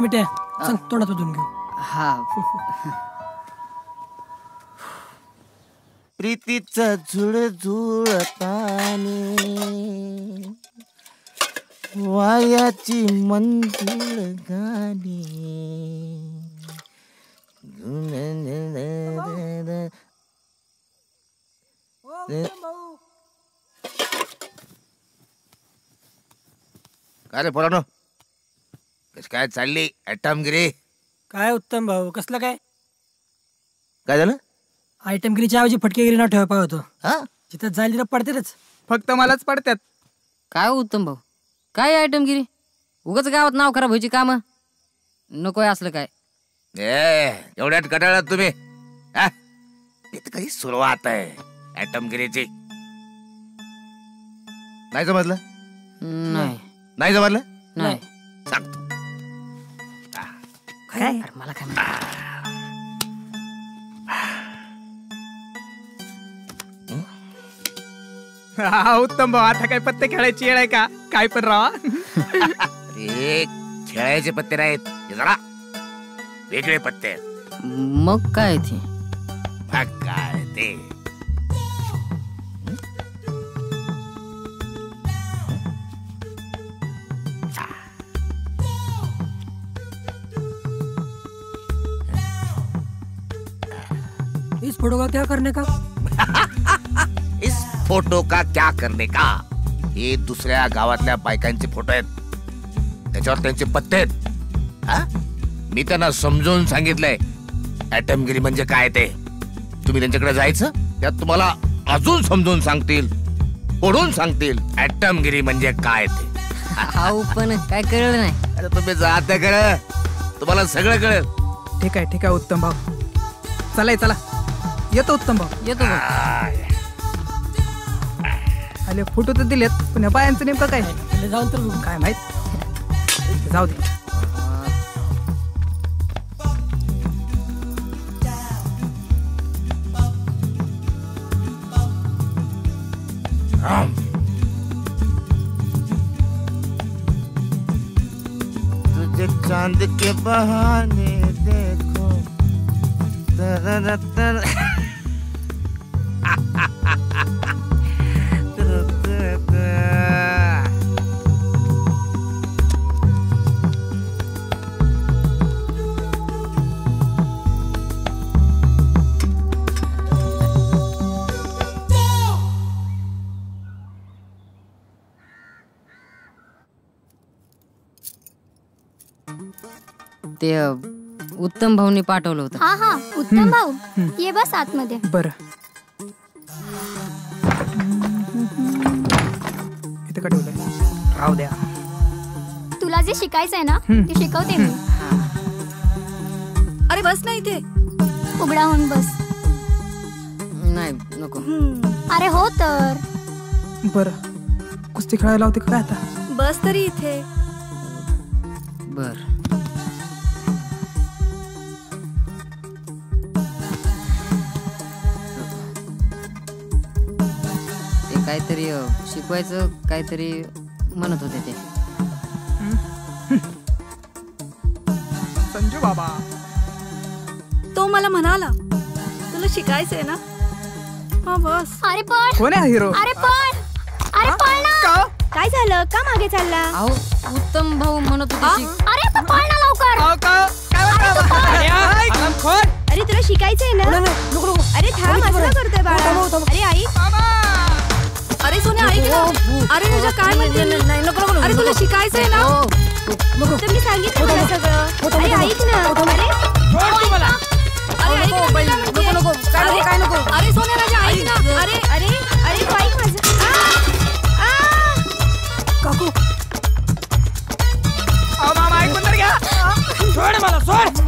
मिठ्या चल तोंडात धुवून घेऊ. हा प्रीतीचा झुळझुळताने वायाची मंजूळ गाणी. काय रे पोरानो, कस काय चालली ॲटमगिरी? काय उत्तम भाऊ कसलं काय? काय झालं? आयटमगिरीच्या ऐवजी फटकेगिरी नाव ठेवा होतं. जिथं जाईल तिथं पडतेच. फक्त मलाच पडतात. काय उत्तम भाऊ काय आयटमगिरी? उगाच गावात नाव खराब व्हायची काम नकोय असलं काय. एवढ्यात कटाळात तुम्ही? इथं काही सुरुवात आहे ॲटमगिरीची. नाही समजलं? नाही नाही समजलं? नाही. सांगतो. काय मला काय उत्तम भाऊ, आता काय पत्ते खेळायची वेळ आहे का? काय पण राहा. अरे खेळायचे पत्ते नाहीत, हे जरा वेगळे पत्ते आहेत. मग काय ते? मग काय ते इस फोटो का क्या करने का? इस फोटो का क्या करने का? हे दुसऱ्या गावातल्या बायकांचे फोटो आहेत, त्याच्यावर त्यांचे पत्ते आहेत. हा? मी त्यांना समजून सांगितलंय ऍटमगिरी म्हणजे काय ते. तुम्ही त्यांच्याकडे जायचं, त्यात तुम्हाला अजून समजून सांगतील, ओढून सांगतील ऍटमगिरी म्हणजे काय ते. पण काय कळलं नाही. अरे तुम्ही जात कळ, तुम्हाला सगळं कळेल. ठीक आहे उत्तम भाऊ, चला चला, येतो उत्तम भाऊ. येतो. अरे फोटो तर दिलेत, पण बायांचं नेमकं काय जाऊन तर काय माहित. जाऊ दे. तुझे चांद के बहाने देखो तर ते उत्तम भाऊनी पाठवलं होतं. हा उत्तम भाऊ, ये बस आतमध्ये. बर, इथे कडवलंय, राहू द्या. तुला जे शिकायचंय ना ते शिकवते मी. अरे बस ना इथे. उघडा होऊन बस. नाही नको. अरे हो तर. बर, कुस्ती खेळायला होते काय आता? बस तरी इथे. बर. काहीतरी शिकवायचं काहीतरी म्हणत होते ते. संजू बाबा तो मला म्हणाला तुला शिकायचंय ना. हा बस. अरे पण कोण आहे हिरो? अरे पण ना. काय झालं, का मागे चालला? अहो उत्तम भाऊ म्हणत होते. अरे पण पळ ना लवकर. अरे तुला शिकायचंय ना. अरे थांब, असं करतोय बाळा. अरे आई, अरे सोन्या ऐक ना. अरे तुझ्या काय म्हणते. अरे तुला शिकायचंय ना. तर मी सांगितलं मला सगळं. अरे ऐक ना. अरे नको. अरे सोन्या राजा ऐक ना. अरे अरे अरे तू ऐक माझं. काकू मामा ऐकून तर घ्या. सोड मला, सोड.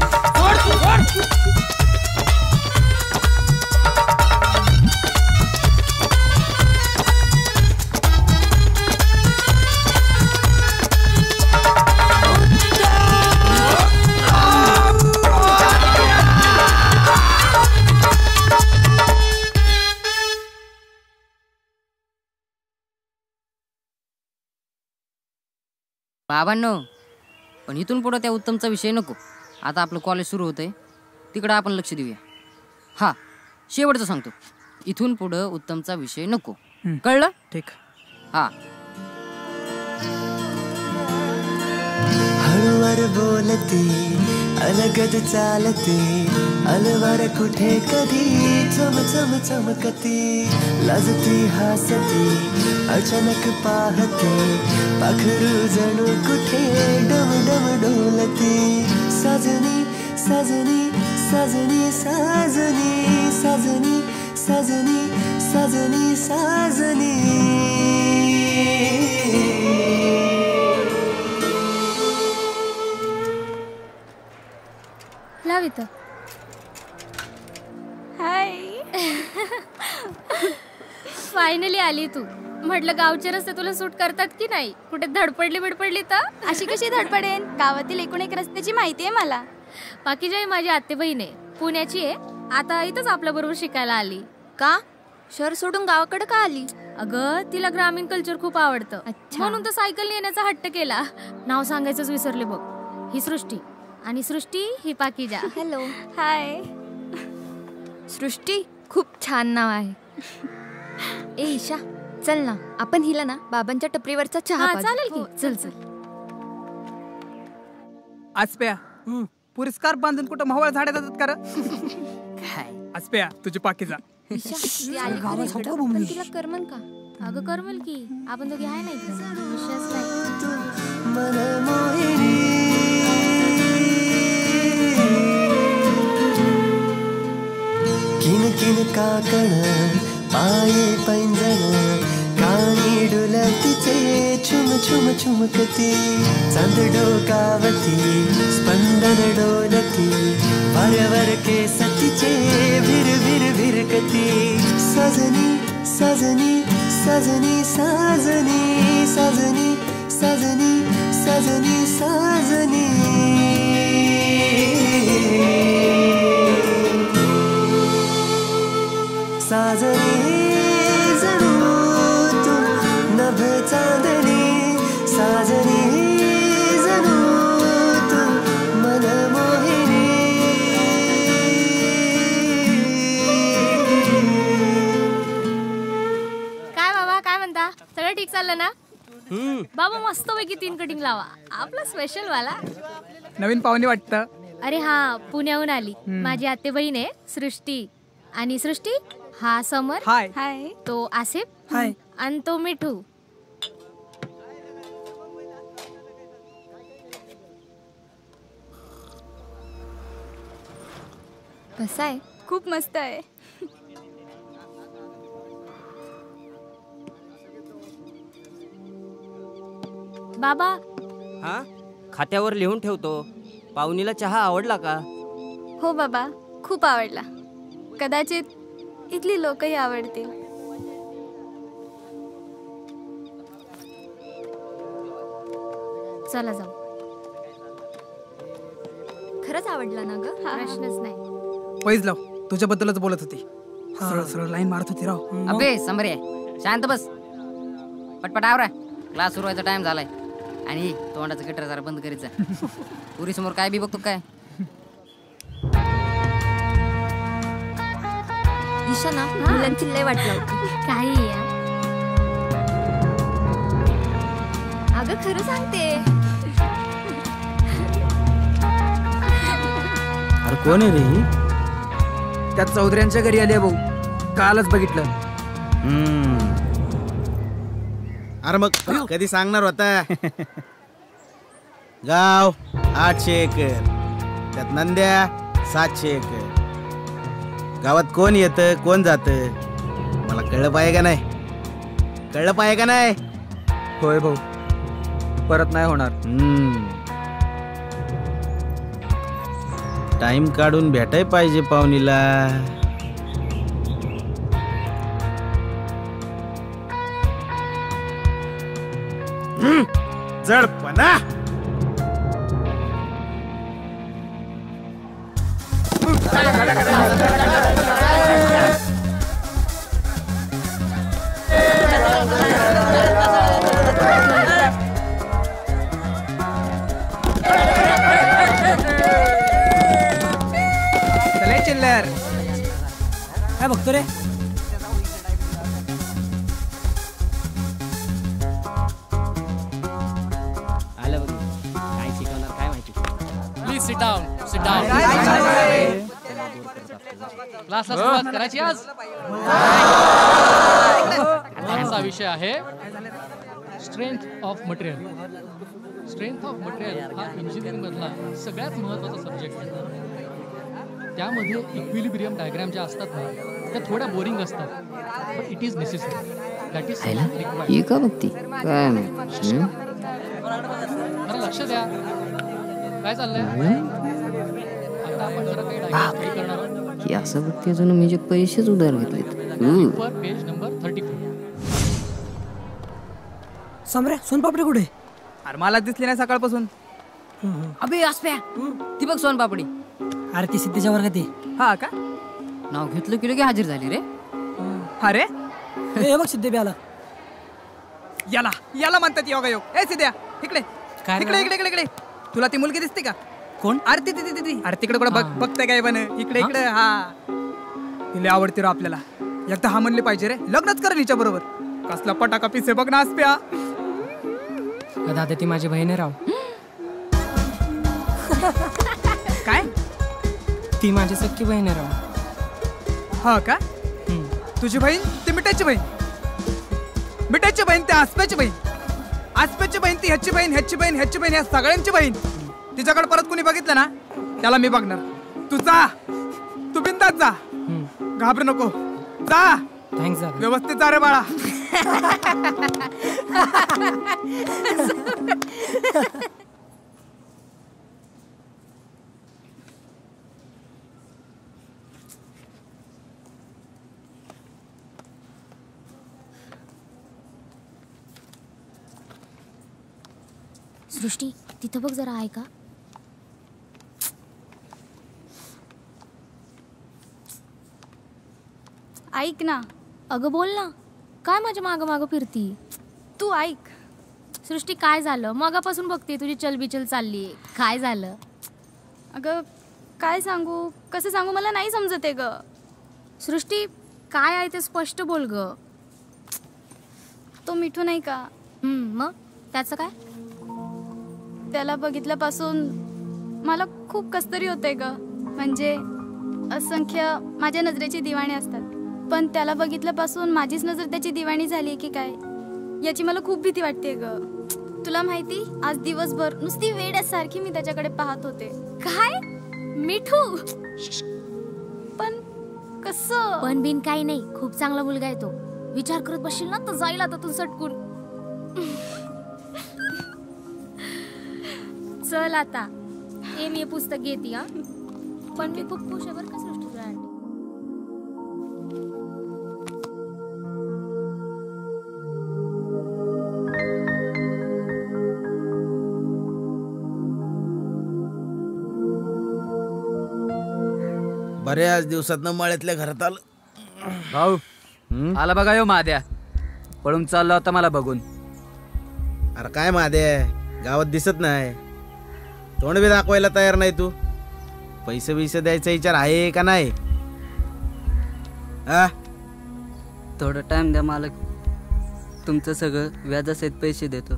बाबांनो, पण इथून पुढे त्या उत्तमचा विषय नको. आता आपलं कॉलेज सुरू होतंय, तिकडं आपण लक्ष देऊया. हा, शेवटचं सांगतो, इथून पुढे उत्तमचा विषय नको. कळलं? ठीक. हा. हळूवार बोलती, अलगद चालती, अलवार कुठे कधी चम चम चमकती, लाजती हसती, अचानक पाहते, पाखरू जणू कुठे डम डम डोलती. साजनी साजनी साजनी साजनी साजनी साजनी साजनी साजनी. लाव इथं. हाय. फायनली आली तू. म्हटलं गावचे रस्ते तुला सूट करतात की नाही? कुठे धडपडली बिडपडली तर अशी कशी धडपडेन? गावातील एकूण एक रस्त्याची माहिती आहे मला. बाकी जय माझी आत्ते बहीण आहे, पुण्याची आहे. आता इथंच आपल्या बरोबर शिकायला आली. का? शहर सोडून गावाकडे का आली? अगं तिला ग्रामीण कल्चर खूप आवडतं, म्हणून तर सायकल नेण्याचा हट्ट केला. नाव सांगायचंच विसरले बघ. ही सृष्टी आणि सृष्टी ही पाकीजा. हॅलो. हाय. सृष्टी खूप छान नाव आहे. ए ईशा चल ना, आपण हिला ना बाबांच्या टपरीवरचा चहा पाजू. चालेल की. चल चल. आसप्या पुरस्कार बांधून कुठं मावळ झाडे जातात का? आसप्या तुझी पाकीजा. तिला करमल का? अगं करमल की, आपण दोघे आहे नाही विश्वास किन किन काकण पाये पैंजण कानी डुलतीचे छुम छुम छुमकती चांद डोकावती स्पंदन डोलती वरवर के सतीचे भिर भिर भिरकती सजनी सजनी सजनी सजनी सजनी सजनी सजनी सजनी साजनी जणू तू नभ चांदणी साजनी जणू तू मन मोहिनी. काय बाबा काय म्हणता? सगळं ठीक चाललं ना? बाबा मस्त पैकी 3 कटिंग लावा, आपला स्पेशल वाला. नवीन पाहुणे वाटतं. अरे हा पुण्याहून आली, माझी आत्ते बहीण आहे सृष्टी. आणि सृष्टी हा समर. हाय. हाय. तो आसिफ. हाय. आणि तो मिठू. कसा आहे? खूप मस्त आहे. बाबा हा खात्यावर लिहून ठेवतो. पाहुणीला चहा आवडला का? हो बाबा खूप आवडला. कदाचित इथली लोकही आवडतील. चला जाऊ. खरंच आवडला ना ग? प्रश्नच नाही. पैज लाव, तुझ्याबद्दलच बोलत होती. सरळ सरळ लाईन मारत होती राव. अबे समरे शांत बस, पटपट आवरा. क्लास सुरू व्हायचा टाइम झालाय. आणि तोंडाचं गटर जरा बंद करीत जा. पुरी समोर काय बी बघतो काय? ईशा ना मुलांची लय वाट लावते. काही अगं खरं सांगते. अरे कोण आहे रे? त्या चौधऱ्यांच्या घरी आले भाऊ, कालच बघितलं. अरे मग कधी सांगणार होता? गाव 800 एकर, त्यात नंद्या 700 एकर. गावात कोण येतं कोण जातं मला कळलं पाहिजे का नाही? कळलं पाहिजे का नाही? होय भाऊ, परत नाही होणार. टाइम काढून भेटाय पाहिजे पाहुणीला. जडपणा. चले चिल्लर. काय बघतो रे? आलं बघ, काय शिकवणार काय माहिती. Please sit down, sit down. क्लासला सुरुवात करायची आज. आजचा विषय आहे strength of material. Strength of material हा इंजिनिअरिंग मधला सगळ्यात महत्त्वाचा सब्जेक्ट आहे. त्यामध्ये इक्विलिब्रियम डायग्राम ज्या असतात ना त्या थोड्या बोरिंग असतात, but it is necessary. That is he का बघती काय लक्ष द्या. काय चाललंय आता? आपण जरा काही डायग्राम करणार आहोत. की असं बघते जणू मी जे पैसेच उधार घेतलेत. Page number 34. समरे सोनपापडी कुठे? अरे मला दिसली नाही सकाळपासून. अबे आसप्या ती बघ सोनपापडी. अरे ती सिद्धीच्या वर्गात हा का? नाव घेतलं की लगे हजर झाली रे. अरे हे बघ सिद्धे बी आला. याला याला म्हणतात योगायोग. ए सिद्ध्या इकडे इकडे इकडे इकडे इकडे. तुला ती मुलगी दिसते का? कोण? अरे ती अरे तिकडे कुठे बघताय काय पण इकडे इकडे. हा तिला आवडते रे आपल्याला. एकदा हा म्हणले पाहिजे रे, लग्नच कर हिच्या बरोबर. कसला पटाका पिसे बघ ना आसप्या. दादा ती माझी बहीण आहे राव. काय? ती माझी सख्खी बहीण आहे राव. हा का? तुझी बहीण ती मिठाची बहीण. मिठाची बहीण ती आसप्याची बहीण. आसप्याची बहीण ती ह्याची बहीण ह्याची बहीण ह्याची बहीण ह्या सगळ्यांची बहीण. तिच्याकडे परत कुणी बघितलं ना त्याला मी बघणार. तू जा, तू बिंदास जा, घाबरू नको. जा थँक्स. व्यवस्थित जा रे बाळा. सृष्टी तिथं बघ जरा आहे का? ऐक ना. अगं बोल ना. काय माझ्या मागं मागं फिरती? तू ऐक. सृष्टी काय झालं? मगापासून बघते तुझी चलबिचल चालली. काय झालं? अगं काय सांगू, कसं सांगू मला नाही समजते ग. सृष्टी काय आहे ते स्पष्ट बोल ग. तो मिठू नाही का? मग त्याचं काय? त्याला बघितल्यापासून मला खूप कसतरी होते ग. म्हणजे असंख्य माझ्या नजरेची दिवाणी असतात, पण त्याला बघितल्यापासून माझीच नजर त्याची दिवाणी झाली की काय याची मला खूप भीती वाटते ग. तुला माहिती, आज दिवसभर नुसती वेड्यासारखी मी त्याच्याकडे पाहत होते. काय? मिठू? पण कसं? पण बिन काही नाही. खूप चांगला मुलगा आहे तो. विचार करत बसशील ना तर जाईल आता तू सटकून. चल आता मी हे पुस्तक घेते. हा पण मी खूप खुश आहे बरं का सृष्टी तुझ्यासाठी. बऱ्याच दिवसात मळ्यातल्या घरात आलं. भाऊ आला बघा यो महाद्या. पळून चालला होता मला बघून. अरे काय महाद्या, गावात दिसत नाही. तोंड बी दाखवायला तयार नाही तू. पैसे बिसे द्यायचा विचार आहे का नाही? थोडं टाइम द्या मालक, तुमचं सगळं व्याजासहित पैसे देतो.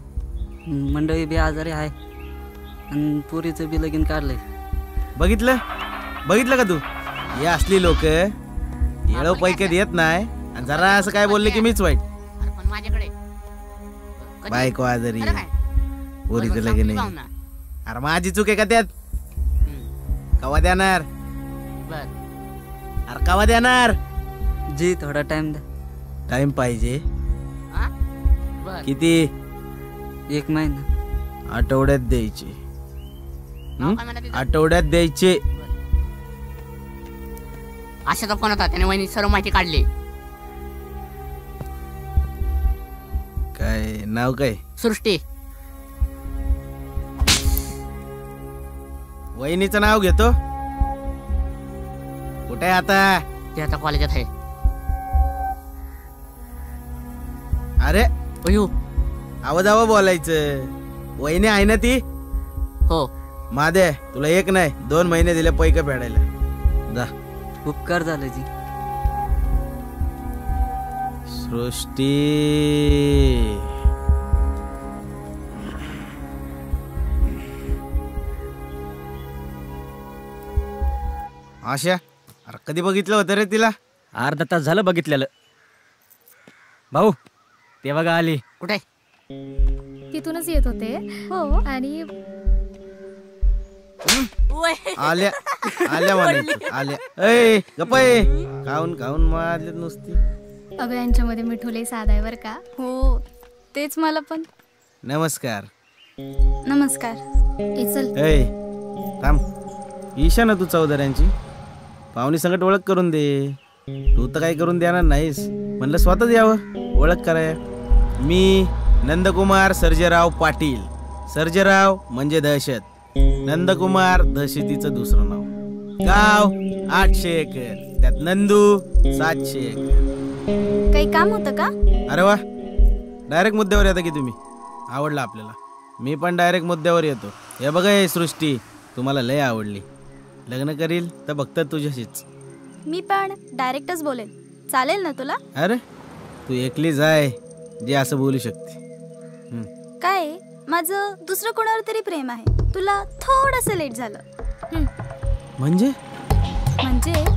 मंडळी बी आजारी आहे आणि पुरीचं बी लगीन काढलंय. बघितलं बघितलं का तू? हे असली लोक येळो पैके देत नाही आणि जरा असं काय बोलले की मीच वाईट. बायको आजारी, पुरीचं लगीन नाही. अरे माझी चूक आहे का त्यात? कवा देणार? अरे कवा देणार? जी थोडा टाइम द्या. टाइम पाहिजे किती? 1 महिना. आठवड्यात द्यायचे. आठवड्यात द्यायचे. अशा कोण होता त्याने वहिनी सर्व माहिती काढली. काय नाव काय? सृष्टी. वहिनीचं नाव घेतो. कुठे आता? ते आता कॉलेजात आहे. अरे आवाजावं बोलायचं. वहिनी आहे ना ती? हो. मादे तुला 1 नाही 2 महिने दिले पैके फेडायला. जा. उपकार झाले जी. सृष्टी आशा, अरे कधी बघितलं होतं रे तिला? अर्धा तास झालं बघितलेलं. भाऊ ते बघा आली. कुठे? तिथूनच येत होते. हो. आणि आल्या आल्या म्हणायचं. आल्या. ए गप्पा खाऊन खाऊन मारले नुसती. अगं यांच्यामध्ये मिठूले साधा आहे बरं का. हो तेच मला पण. नमस्कार. नमस्कार. चल ए थांब. ईशा ना तू चौधऱ्यांची पाहुणी संकट ओळख करून दे. तू तर काही करून देणार नाहीस म्हणलं, स्वतःच यावं ओळख कराय. मी नंदकुमार सर्जेराव पाटील. सर्जेराव म्हणजे दहशत, नंदकुमार दहशतीचं दुसरं नाव. गाव 800 एकर, त्यात नंदू 700 एकर. काही काम होतं का? अरे वा, डायरेक्ट मुद्द्यावर येता की तुम्ही. आवडलं आपल्याला. मी पण डायरेक्ट मुद्द्यावर येतो. हे बघा हे सृष्टी, तुम्हाला लय आवडली. लग्न करील तर फक्त तुझ्याशीच. मी पण डायरेक्टच बोलेल, चालेल ना तुला? अरे तू एकलीच आहे जे असं बोलू शकते. काय माझं दुसरं कोणावर तरी प्रेम आहे. तुला थोडंसं लेट झालं. म्हणजे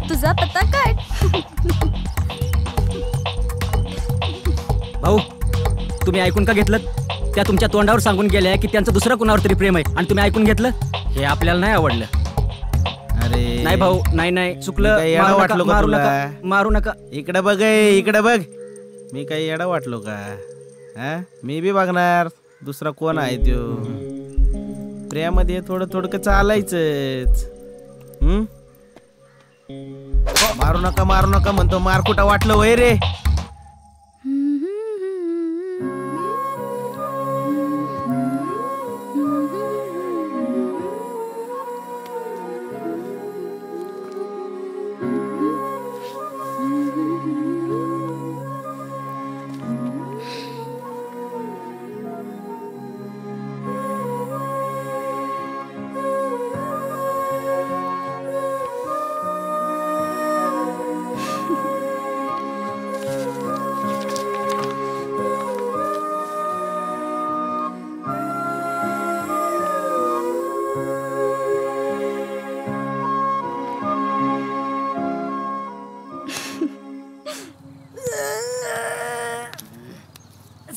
तुझा पत्ता काढ. भाऊ, तुम्ही ऐकून का घेतलं? त्या तुमच्या तोंडावर सांगून गेल्या की त्यांचं दुसरं कोणावर तरी प्रेम आहे आणि तुम्ही ऐकून घेतलं. हे आपल्याला नाही आवडलं. अरे नाही भाऊ, नाही चुकलं. येडा वाटलो का तुला? मारू नका. इकडे बघ, इकडे बघ. मी काही येडा वाटलो का? मी बी बघणार दुसरा कोण आहे त्यो. प्रेमामध्ये थोडं थोडं चालायचंच. मारू नका म्हणतो. मार कुठं वाटलं वय रे?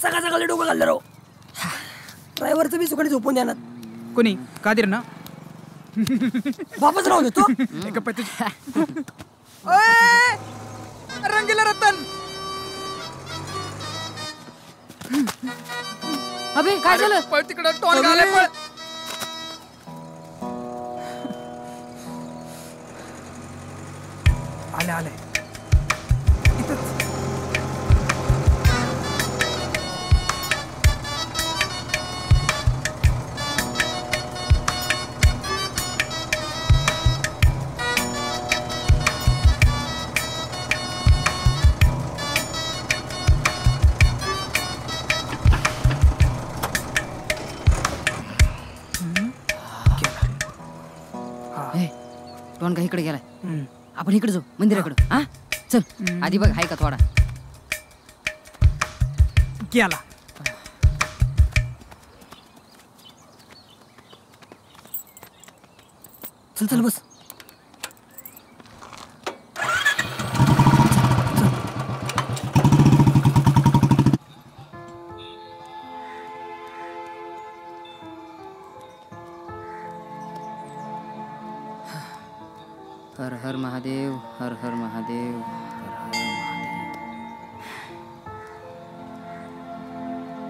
सकाळी डोकं घाललं राव. ड्रायव्हरचं बी सुखाने झोपून द्या ना. कोणी? कादिर ना? वापस राहू देतो. रंगीला रतन. अबे काय झालं? पळ तिकडं, टोन घाले पळ. आले टोन का इकडे गेलाय. आपण इकडे जाऊ मंदिराकडे. हा चल. आधी बघ हाय का थोडा. गेला. चल बस. हर हर महादेव, हर हर महादेव,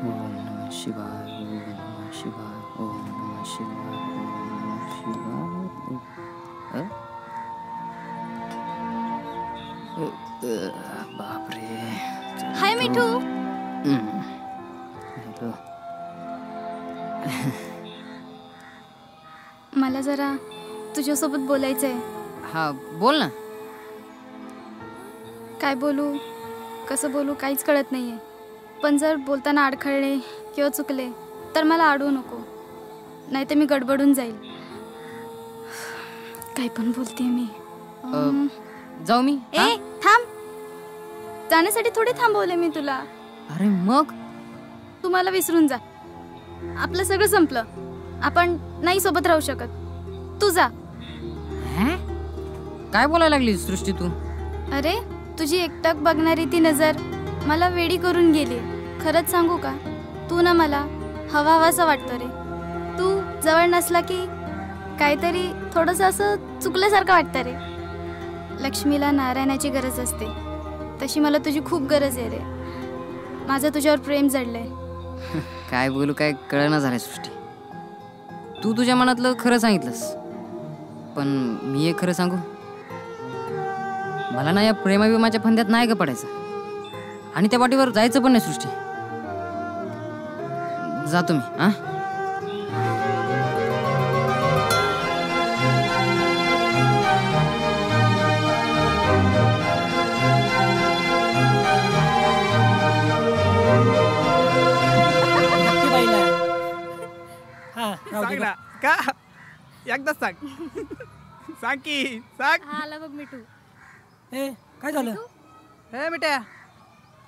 ओम नमः शिवाय, ओम नमः शिवाय, ओम नमः शिवाय, ओम नमः शिवाय. बापरे. हाय मिठू. मला जरा तुझ्यासोबत बोलायचंय. हा बोल ना. काय बोलू, कसं बोलू काहीच कळत नाहीये. पण जर बोलताना अडखळले किंवा चुकले तर मला अडवू नको, नाही तर मी गडबडून जाईल. काय पण बोलते मी. जाऊ मी? ए थांब. जाण्यासाठी थोडे थांबवले मी तुला. अरे मग तू मला विसरून जा. आपलं सगळं संपलं. आपण नाही सोबत राहू शकत. तू जा. काय बोलायला लागली सृष्टी तू? अरे तुझी एकटक बघणारी ती नजर मला वेडी करून गेली. खरंच सांगू का, तू ना मला हवासा वाटतो रे. तू जवळ नसला की काहीतरी थोडंसं असं चुकल्यासारखं वाटतं रे. लक्ष्मीला नारायणाची गरज असते तशी मला तुझी खूप गरज आहे रे. माझं तुझ्यावर प्रेम जडलंय. काय बोलू काय कळना झालंय सृष्टी. तू तुझ्या मनातलं खरं सांगितलंस, पण मी एक खरं सांगू, मला ना या प्रेमाविमाच्या फंद्यात नाही का पडायचं आणि त्या पाठीवर जायचं पण नाही सृष्टी. जा तुम्ही हा. सांग ना का एकदा सांग. सांग की सांग. आला बघ मिठू. ए काय झालं? ए मिट्या.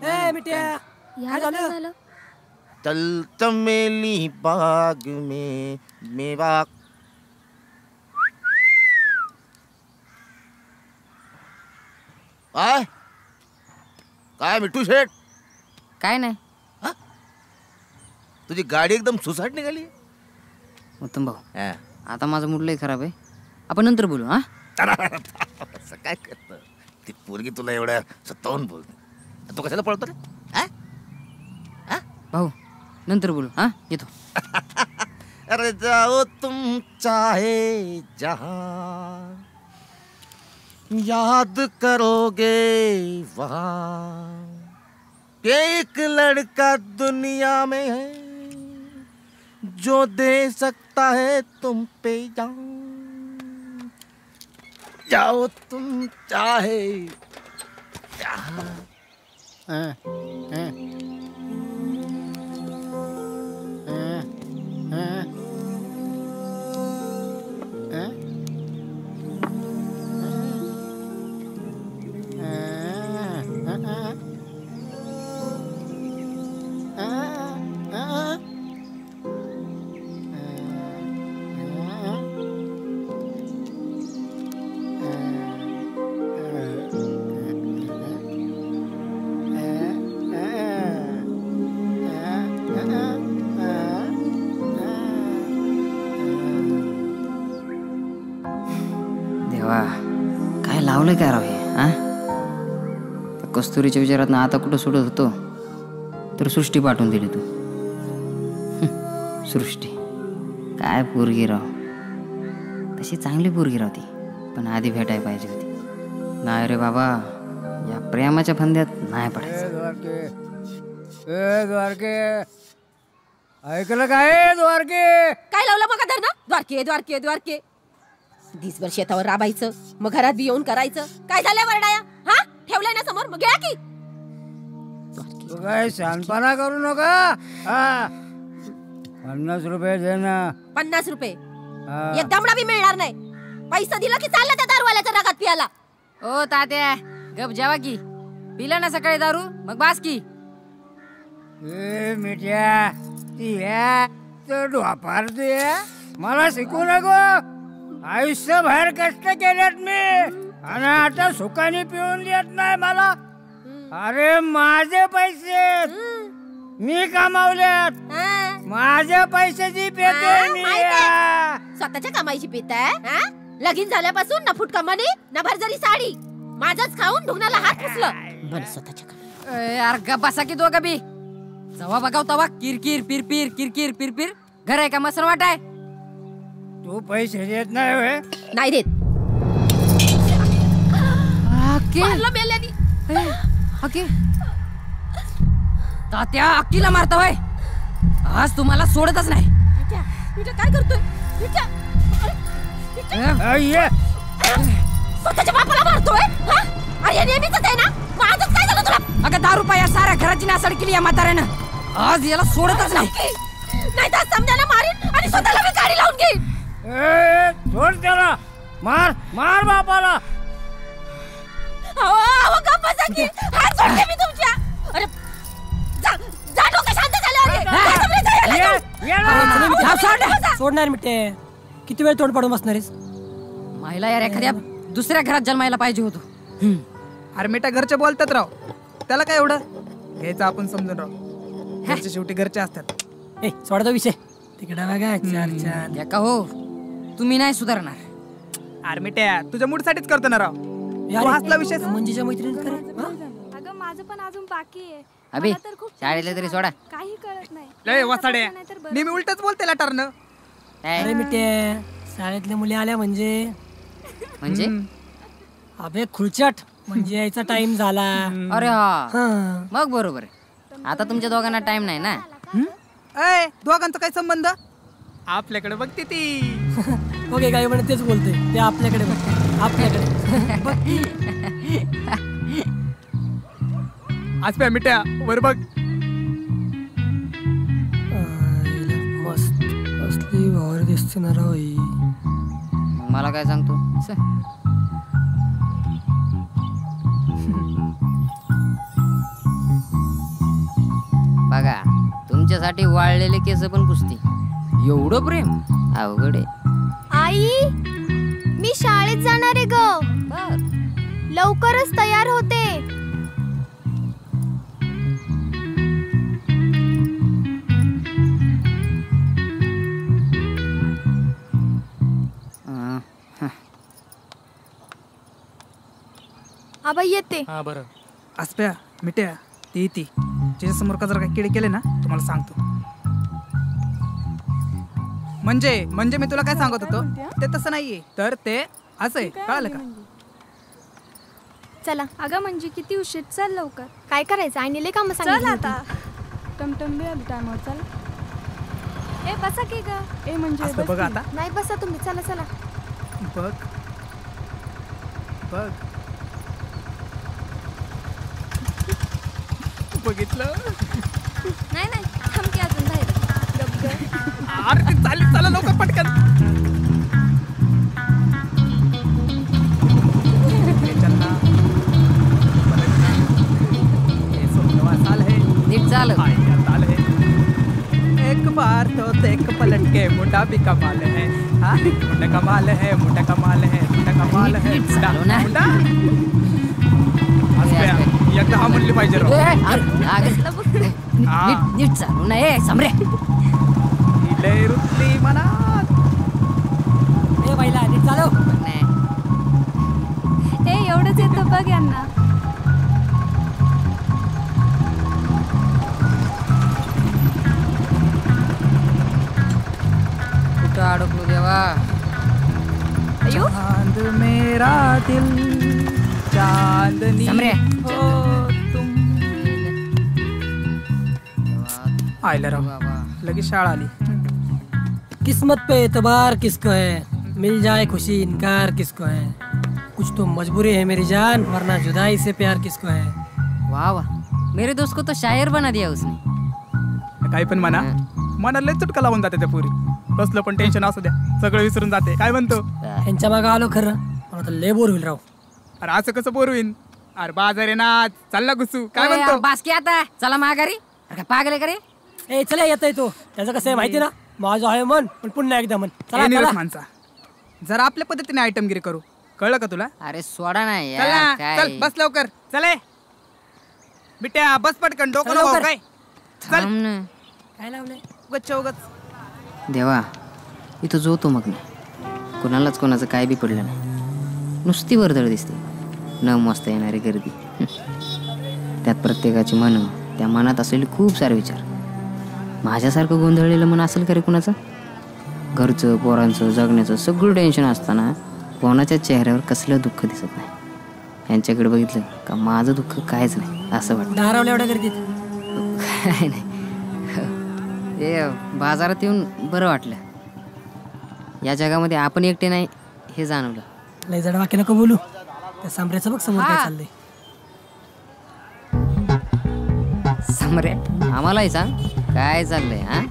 ए मिट्या काय झालं? तल चमेली बाग में मेवा. काय मिठू शेठ? काय नाही. तुझी गाडी एकदम सुसाट निघाली. उत्तम भाऊ आता माझा मूड लय खराब आहे. आपण नंतर बोलू हा. असं काय करत ती पोरगी तुला एवढ्या सत्तावून बोलते. तू कशाला पळतो रे? भाऊ नंतर बोलू हा. येतो. अरे जाओ तुम चाहे जहां याद करोगे वहां एक लड़का दुनिया में है जो दे सकता है तुम पे जान. जाओ तुम चाहे जहां. काय लावलं काय राव हे हा. त्या कस्तुरीच्या विचारात ना आता कुठं सोडत होतो तर सृष्टी पाठवून दिली तू. सृष्टी काय पोरगी राव. तशी चांगली पोरगी राव ती पण आधी भेटायला पाहिजे होती. नाही रे बाबा या प्रेमाच्या फंद्यात नाही पडायचं. द्वारके ऐकलं काय? द्वारके काय लावलं मग धर ना. द्वारके द्वारके द्वारके दिसभर शेतावर राबायचं मग घरात बी येऊन करायचं. काय झालंय वरडाया हा. ठेवलंय ना समोर मग घ्या की. तू काय शानपणा करू नका. 50 रुपये दे ना. 50 रुपये एक दमडा बी मिळणार नाही. पैसा दिला की चालला त्या दारूवाल्याच्या रागात पियाला. ओ तात्या गप जेवा की. पिला ना सकाळी दारू मग बास की. मिठ्या ती ढोपार तू मला शिकू नको. आयुष्यभर कष्ट केलेत मी आणि आता सुखाने पिऊन देत नाही मला. अरे माझे पैसे मी कमावलेत. माझ्या पैशाची पेते मी. स्वतःच्या कमाईची पेताय. लगीन झाल्यापासून ना फूट कमानी ना भरजरी साडी माझाच खाऊन ढुंगणाला हात पुसलं. बरं स्वतःच्या यार गप बसा की दोघं बी. जवा बघाव तवा किरकिर पिरपिर किरकिर पिरपिर. घर आहे का मसन वाटाय. तू पैसे देत नाही. नाही देत. तात्या अक्कीला मारता वय. आज तुम्हाला सोडतच नाही. काय करतोय? स्वतःच्या बापाला मारतोय. अरे नेहमीच आहे ना. आजच काय झालं तुला? अगं 10 रुपया साऱ्या घराची नासाड केली या म्हाताऱ्यानं. आज याला सोडतच नाही. नाही तर समजायला मारीन आणि स्वतःला मी गाडी लावून घेईन. सोड त्याला. मार मार बापाला. गप्पा सांगी. हात सोडते मी तुमच्या. अरे जा डोकं शांत झालं. सोडणार मिठे. किती वेळ तोंड पाडून बसणारेस? महिला यार एखाद्या दुसऱ्या घरात जन्मायला पाहिजे होतो. अरे मिठा घरचे बोलतात राव. त्याला काय एवढं घ्यायचं आपण समजून राव. घरचे शेवटी घरचे असतात. सोडा तो विषय तिकडे बघा. चार का हो तुम्ही नाही सुधारणार. अरे मिठ्या तुझ्या मूडसाठीच करतो ना राव. हसला विषय मंजीच्या मैत्रिणीत करे. अगं माझं पण अजून बाकी आहे. अबे शाळेला तरी सोडा. काही कळत नाही. लय वसाडे नेहमी उलटच बोलते लटारनं. अरे मिठे शाळेतल्या मुली आल्या म्हणजे अबे खुळचट म्हणजे यायचा टाइम झाला. अरे हा मग बरोबर आहे. आता तुमच्या दोघांना टाइम नाही ना. ए दोघांचा काय संबंध? आपल्याकडे बघते ती. ओके काय म्हणे तेच बोलते ते आपल्याकडे बघ आपल्याकडे आज प्या मिठ्या वर बघ. मस्त असली भावर दिसते ना राव ही. मला काय सांगतो बघा तुमच्यासाठी वाळलेले केस पण पुसते. एवढं प्रेम अवघड आहे. आई मी शाळेत जाणार आहे ग. लवकरच तयार होते. आबा येते. हा बरं. आसप्या मिठ्या ती येते. तिच्या समोर का जर काही किडे केले ना तुम्हाला सांगतो. म्हणजे मी तुला काय सांगत होतो ते तसं नाहीये तर ते असं आहे. कळालं का? चला. अगं म्हणजे किती उशीर. चल लवकर. काय करायचं आईने काम चल सांगितलं आता. टमटम बी आली टायमावर. चल. ए बसा की ग. ए म्हणजे असं बघ आता. नाही बसा तुम्ही. चला चला. बघ बघ बघितलं. नाही नाही थांब की अजून बाहेर. अरे ते चालेल. चला लवकर पटकन. नीट चाल. एक बार तो देख पलट के मुंडा भी कमाल है. हाँ मुंडा कमाल है. मुंडा कमाल है. मुंडा कमाल है. मुंडा एकदा हा म्हणली पाहिजे. नीट चालू नाही समरे. लय रुतली मनात. ए बाईला नीट चालव. ए एवढंच येतं बघ यांना. कुठं अडकलो देवा. चांद मेरा दिल चांदनी हो तुम. आयला राव लगेच शाळा आली. किस्मत पे एतबार किसको है, मिल जाए खुशी इनकार किसको है, कुछ तो मजबूरी है मेरी जान वरना जुदाई से प्यार किसको है. वाह वाह मेरे दोस्त को तो शायर बना दिया उसने. काही पण म्हणा मनाला लय चटका लावून जाते त्या पुरी. कसलं पण टेन्शन असू द्या सगळं विसरून जाते. काय म्हणतो? यांच्या मागं आलो खरं मला तर लय बोर होईल राव. अरे असं कसं बोर होईन? अरे बाजार आहे ना चालला घुसू. काय म्हणतो? बासकी आता चला माघारी. अरे पागले करे. ए चला येतोय तो. त्याचं कसं आहे माहिती ना माझं आहे मन पण पुन्हा एकदा मन. चला चला माणसा जरा आपल्या पद्धतीने आयटमगिरी करू. कळलं का तुला? अरे सोडा नाही चला चल बस लवकर. चले बिट्या बस पटकन. डोकं नको काय. चल काय लावलंय उगच उगच. देवा इथं जोतो मग नाही. कोणालाच कोणाचं काय बी पडलं नाही. नुसती वर्दळ दिसते. न मस्त येणारी गर्दी. त्यात प्रत्येकाची मन त्या मनात असलेले खूप सारे विचार. माझ्यासारखं गोंधळलेलं मन असेल का रे कुणाचं? घरचं पोरांचं जगण्याचं सगळं टेन्शन असताना कोणाच्या चेहऱ्यावर कसलं दुःख दिसत नाही. यांच्याकडे बघितलं का माझं दुःख कायच नाही असं वाटतं. धारावल्या एवढ्या गर्दीत काय नाही. हे बाजारात येऊन बरं वाटलं. या जगामध्ये आपण एकटे नाही हे जाणवलं. लय जड वाक्य नको बोलू. त्या सामऱ्याचं बघ समोर काय चाललंय. समरे आम्हालाही सांग काय चाललंय. हा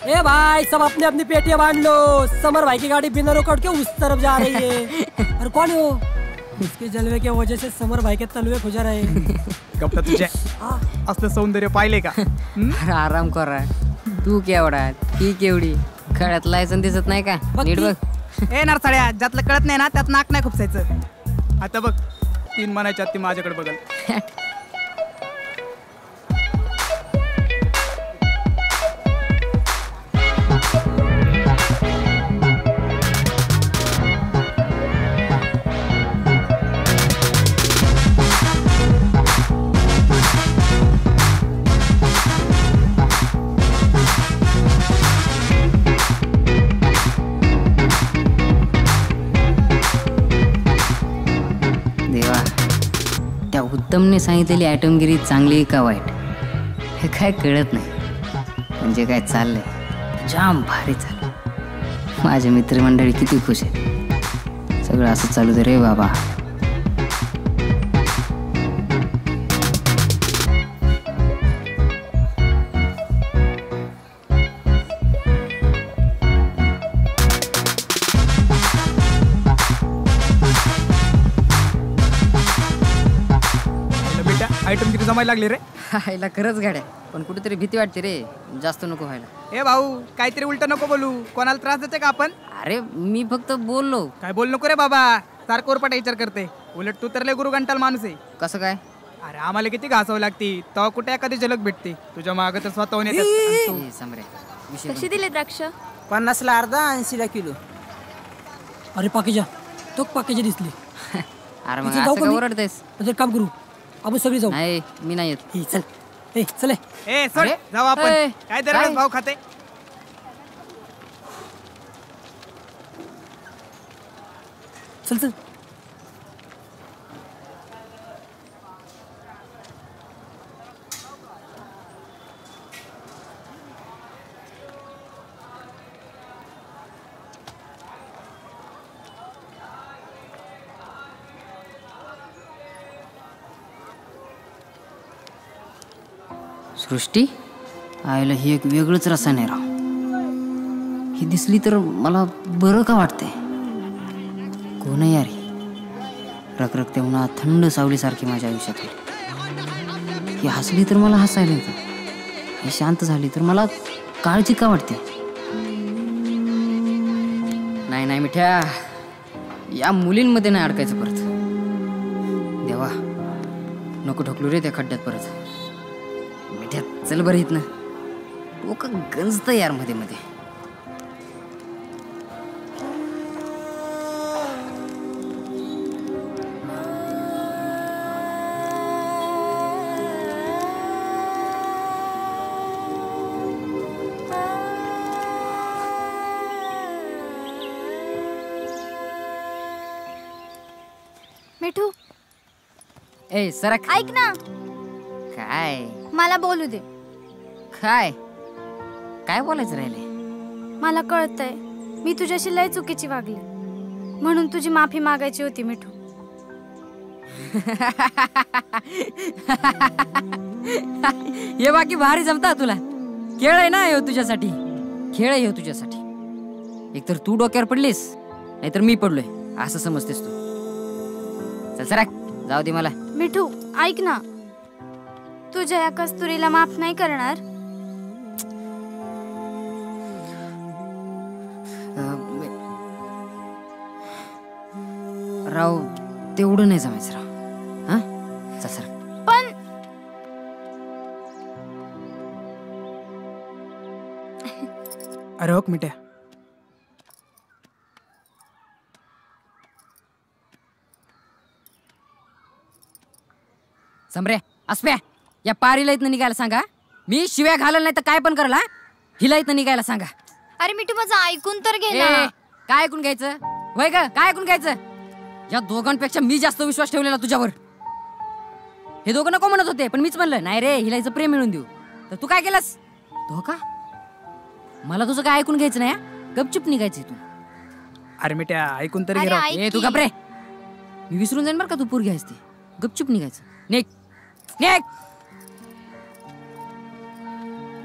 ए भाई सब अपने अपनी पेटियां बांध लो. समर भाई की गाड़ी बिना रुकावट के उस तरफ जा रही है. और कौन है वो? इसके जलवे के वजह से समर भाई के तलवे खुजा रहे. गप्पा तुझे असलं सौंदर्य पाहिले का? आराम करा. तू केवढा ती केवढी. खळ्यात लायसन दिसत नाही का? नीट बघ. ए नरसाळ्या ज्यातलं कळत नाही ना त्यात नाक नाही खुपसायचं. आता बघ 3 मनाच्या ती माझ्याकडे बघल. उत्तमने सांगितलेली ॲटमगिरी चांगली का वाईट हे काय कळत नाही. म्हणजे काय चाललंय जाम भारी चाललंय. माझे मित्रमंडळी किती खुश आहेत. सगळं असं चालू दे रे बाबा. आयटम किती जमायला लागले रे. हायला खरंच गाड्या पण कुठेतरी भीती वाटते रे. जास्त नको व्हायला. ए भाऊ काहीतरी उलट नको बोलू. कोणाला त्रास देते का आपण. अरे मी फक्त बोललो. काय बोल नको रे बाबा. सारखं उरपाटा विचार करते. उलट तू तर लय गुरु घंटाल माणूस आहे. कसं काय. अरे आम्हाला किती घासावं लागते तेव्हा कुठे एखादी झलक भेटते. तुझ्या मागं तर स्वतःहून येते. कशी दिले द्राक्ष. 50ला अर्धा 80ला किलो. अरे पाकीजा तो पाकीजा दिसली. अरे मग असं का ओरडतेस. काम करू आपण सगळी जाऊ. नाही मी नाही येत. चल चल ए सोड जाऊ आपण. काय दरवेळेस भाव खाते. चल चल. सृष्टी आईला ही एक वेगळंच रसायन आहे राव. ही दिसली तर मला बरं का वाटतंय. कोण आहे यार ही रखरखते उन्हात थंड सावलीसारखी माझ्या आयुष्यात. ही हसली तर मला हसायला येतं. ही शांत झाली तर मला काळजी का वाटते. नाही नाही मिठ्या या मुलींमध्ये नाही अडकायचं परत. देवा नको ढकलू रे त्या खड्ड्यात परत. मिठ्या चल बरं इथनं. डोकं गंजतं यार मध्ये मध्ये. मिठू ए सरक. ऐक ना. काय मला बोलू दे. काय काय बोलायचं राहिले. मला कळतंय मी तुझ्याशी लय चुकीची वागली म्हणून तुझी माफी मागायची होती मिठू. हे बाकी भारी जमता तुला. खेळ आहे ना हे तुझ्यासाठी. खेळ आहे हे तुझ्यासाठी. एकतर तू डोक्यावर पडलीस नाहीतर मी पडलोय असं समजतेस तू. चल सरक जाऊ दे मला. मिठू ऐक ना. तुझ्या या कस्तुरीला माफ नाही करणार. राव तेवढं नाही जमायचं राव. हा चल सर. पण अरे हो मिठ्या समरे अस्प्या या पारीला इथनं निघायला सांगा. मी शिव्या घालल नाही तर काय पण करला. हिला इथनं निघायला सांगा. अरे मिठू माझं ऐकून तर घे ना. काय ऐकून घ्यायचं वय का. काय ऐकून घ्यायचं. या दोघांपेक्षा मी जास्त विश्वास ठेवलेला तुझ्यावर. हे दोघं नको म्हणत होते पण मीच म्हणलं नाही रे हिला हिचं प्रेम मिळून देऊ. तर तू काय केलंस. धोका. मला तुझं काय ऐकून घ्यायचं नाही. गपचूप निघायचं तू. अरे मिठ्या ऐकून तरी घे. तू गप रे. मी विसरून जाईन बरं का तू पोरगी आहेस ते. गपचूप निघायचं. निघ निघ.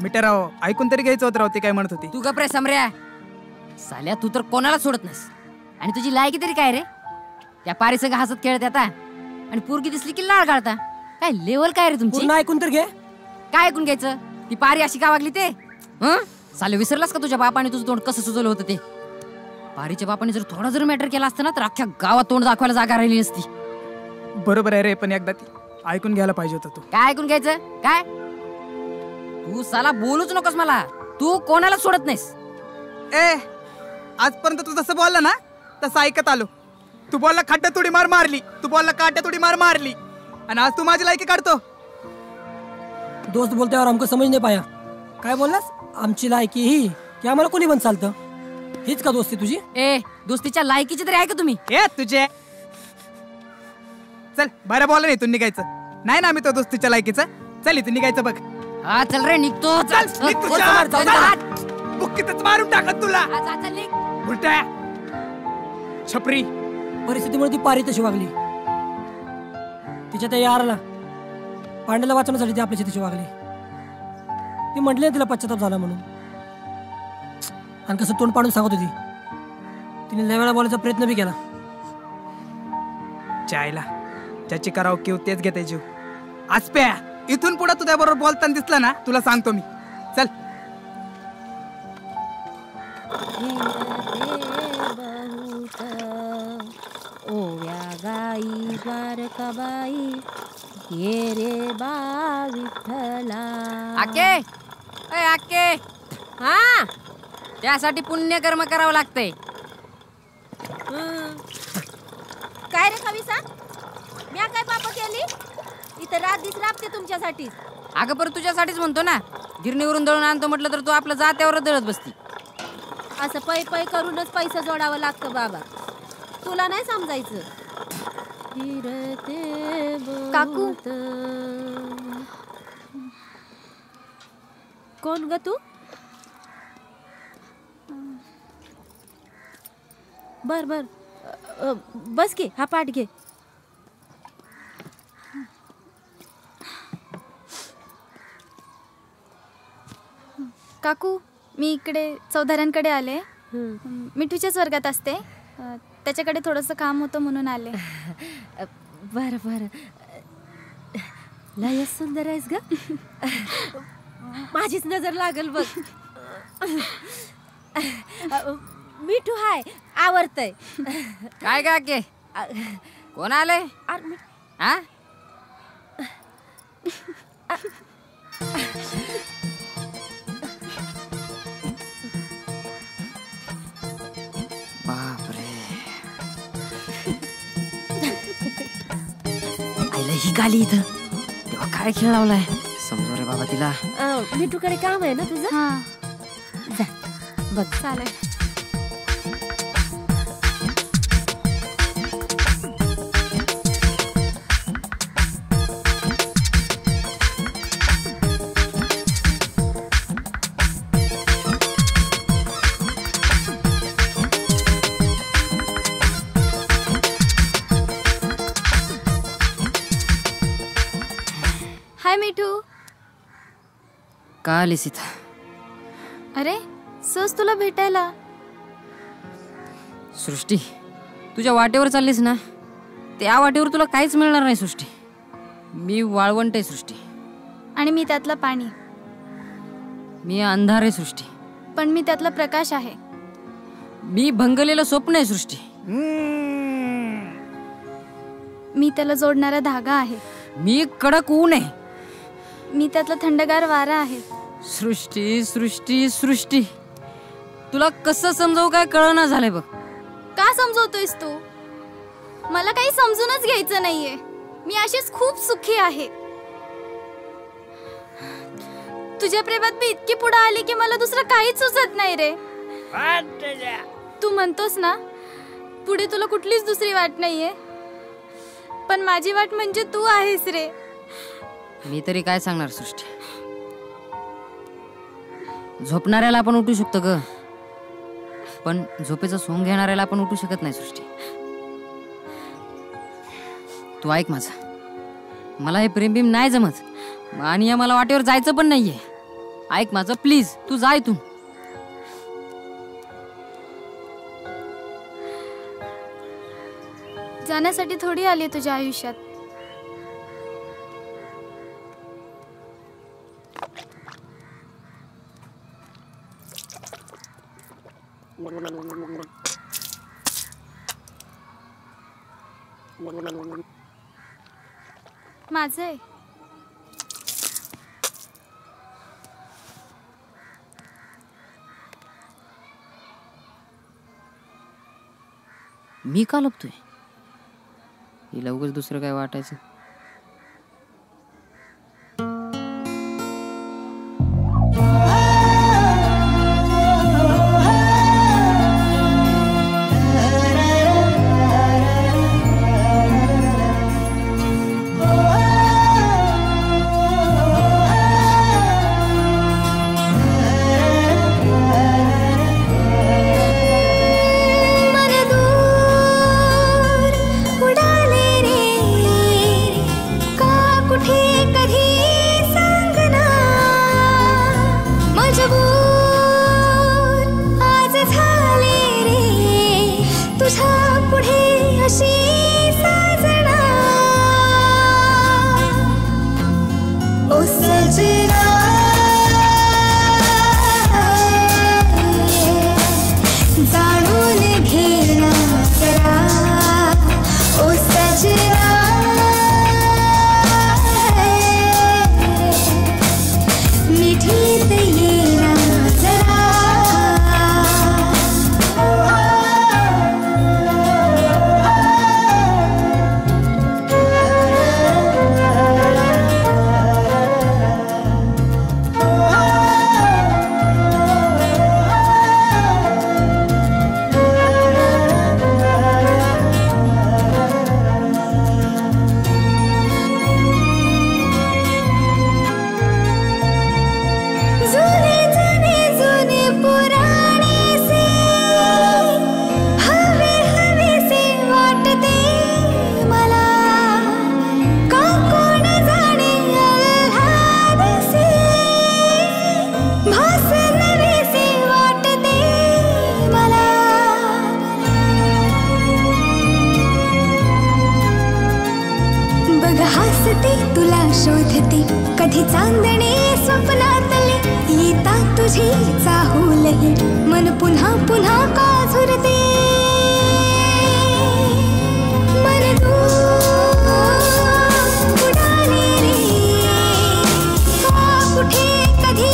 मिठ्या राव ऐकून तरी घ्यायचं होतं राव. ते काय म्हणत होती. तू गप रे समऱ्या. साल्या तू तर कोणाला सोडत नाहीस. आणि तुझी लायकी तरी काय रे. त्या पारी संग हसत खेळत आता आणि पोरगी दिसली की लाळ काढता. काय लेवल काय रे तुमची. ऐकून तर घे. काय ऐकून घ्यायचं. ती पारी अशी का वागली ते. साले विसरलास का तुझ्या बापाने तुझं तोंड कसं सुचवलं होतं ते. पारीच्या बापाने जर थोडा जर मॅटर केला असतं ना तर अख्ख्या गावात तोंड दाखवायला जागा राहिली नसती. बरोबर आहे रे पण एकदा ती ऐकून घ्यायला पाहिजे होतं तू. काय ऐकून घ्यायचं. काय तू साला बोलूच नकोस मला. तू कोणाला सोडत नाहीस. ए आजपर्यंत तू जसं बोलला ना तसं ऐकत आलो. तू बोलला खड्ड्यात उडी मार मारली. तू बोलला काट्यात उडी मार मारली आणि आज तू माझी लायकी काढतो. दोस्त बोलते और हमको समझ नहीं पाया. काय बोललास. आमची लायकी ही की आम्हाला कोणी पण चालतं. हीच का दोस्ती तुझी. ए दोस्तीच्या लायकीची तरी आहे का तुम्ही. ए तुझे चल बरं बोला नाही इथून निघायचं. नाही ना आम्ही तो दोस्तीच्या लायकीचा. चल इथून निघायचं बघ. हा चल रे निघतो. चल बुक्कीतच मारून टाकत तुला. उलट्या छपरी. परिस्थितीमुळे ती पारी तशी वागली. तिच्या त्या याराला पांड्याला वाचवण्यासाठी ती आपल्याशी तशी वागली. ती म्हटली ना तिला पश्चाताप झाला म्हणून. आणि कसं तोंड पाडून सांगत होती. तिने लय वेळा बोलायचा प्रयत्न बी केला. चायला ज्याची कराव किव तेच घेते जीव. आसप्या इथून पुढे तुझ्या बरोबर बोलताना दिसला ना तुला सांगतो मी. चल ओव्या गाई द्वारकाबाई ये रे बा विठ्ठला. आके ए आके. हा त्यासाठी पुण्यकर्म करावं लागतंय. काय रे कविसा, मी काय पाप केली? इथं रात दिस राबते तुमच्यासाठी. अगं पर तुझ्यासाठीच म्हणतो ना. गिरणीवरून दळून आणतो म्हटलं तर तू आपलं जात्यावर दळत बसती. असं पै पै करूनच पैसा जोडावं लागतं बाबा. तुला नाही समजायचं. काकू कोण ग तू? बर बर बस घे, हा पाठ घे. काकू मी इकडे चौधाऱ्यांकडे आले. मिठूच्याच वर्गात असते. त्याच्याकडे थोडंसं काम होतं म्हणून आले. बर बर. लय सुंदर आहेस ग. माझीच नजर लागल बघ. मिठू हाय आवडतय. काय का के कोण आले? हा बापरे. आईला ही गाली इथं तेव्हा काय खेळ लावलाय समजू रे बाबा तिला. मिठूकडे काम आहे ना तुझं? हा जा बघ. चालेल. हाय मिठू. का आलीस इथं? अरे सहज तुला भेटायला. सृष्टी तुझ्या वाटेवर चाललीस ना त्या वाटेवर तुला काहीच मिळणार नाही सृष्टी. मी वाळवंट आहे सृष्टी. आणि मी त्यातलं पाणी. मी अंधार आहे सृष्टी. पण मी त्यातला प्रकाश आहे. मी भंगलेलं स्वप्न आहे सृष्टी. मी त्याला जोडणारा धागा आहे. मी कडक ऊन आहे. मी त्यातला थंडगार वारा आहे. सृष्टी सृष्टी सृष्टी तुला कसं समजावू काय कळना झालंय बघ. का समजवतोयस तू? मला काही समजूनच घ्यायचं नाहीये. मी अशीच खूप सुखी आहे. तुझ्या प्रेमात मी इतकी पुढे आली की मला दुसरं काहीच सुचत नाही रे. तू म्हणतोस ना पुढे तुला कुठलीच दुसरी वाट नाहीये. पण माझी वाट म्हणजे तू आहेस रे. मी तरी काय सांगणार सृष्टी. झोपणाऱ्याला आपण उठू शकतो ग पण झोपेचं सोंग घेणाऱ्याला आपण उठू शकत नाही सृष्टी. तू ऐक माझं. मला हे प्रेम बिम नाही जमत आणि या मला वाटेवर जायचं पण नाहीये. ऐक माझं प्लीज. तू जा इथून. जाण्यासाठी थोडी आली तुझ्या आयुष्यात. माझं आहे. मी का लपतोय? हिला उगाच दुसरं काय वाटायचं. तरीही मन पुन्हा पुन्हा का झुरते मन उडाले रे का कुठे कधी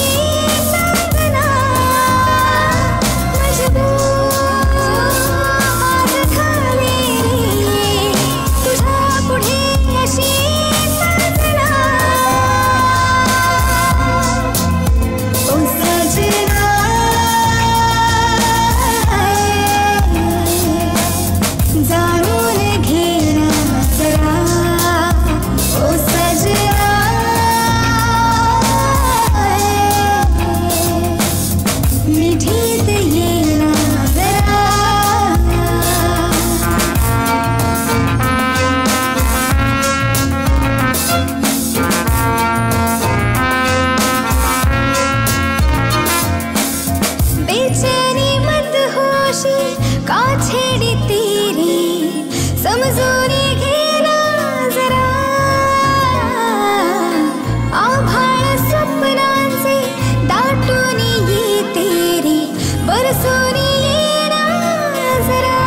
सांगना मजबूर आज झाले रे तुझ्या पुढे अशी साजना ओ सजना जाणून घे ना जरा ओ सजना मिठीत ये ना जरा बेचैनी मदहोशी का छेड़ी तेरी समझोनी घेना जरा आभाळ स्वप्नांचे दाटून ये तेरी बरसोनी येना जरा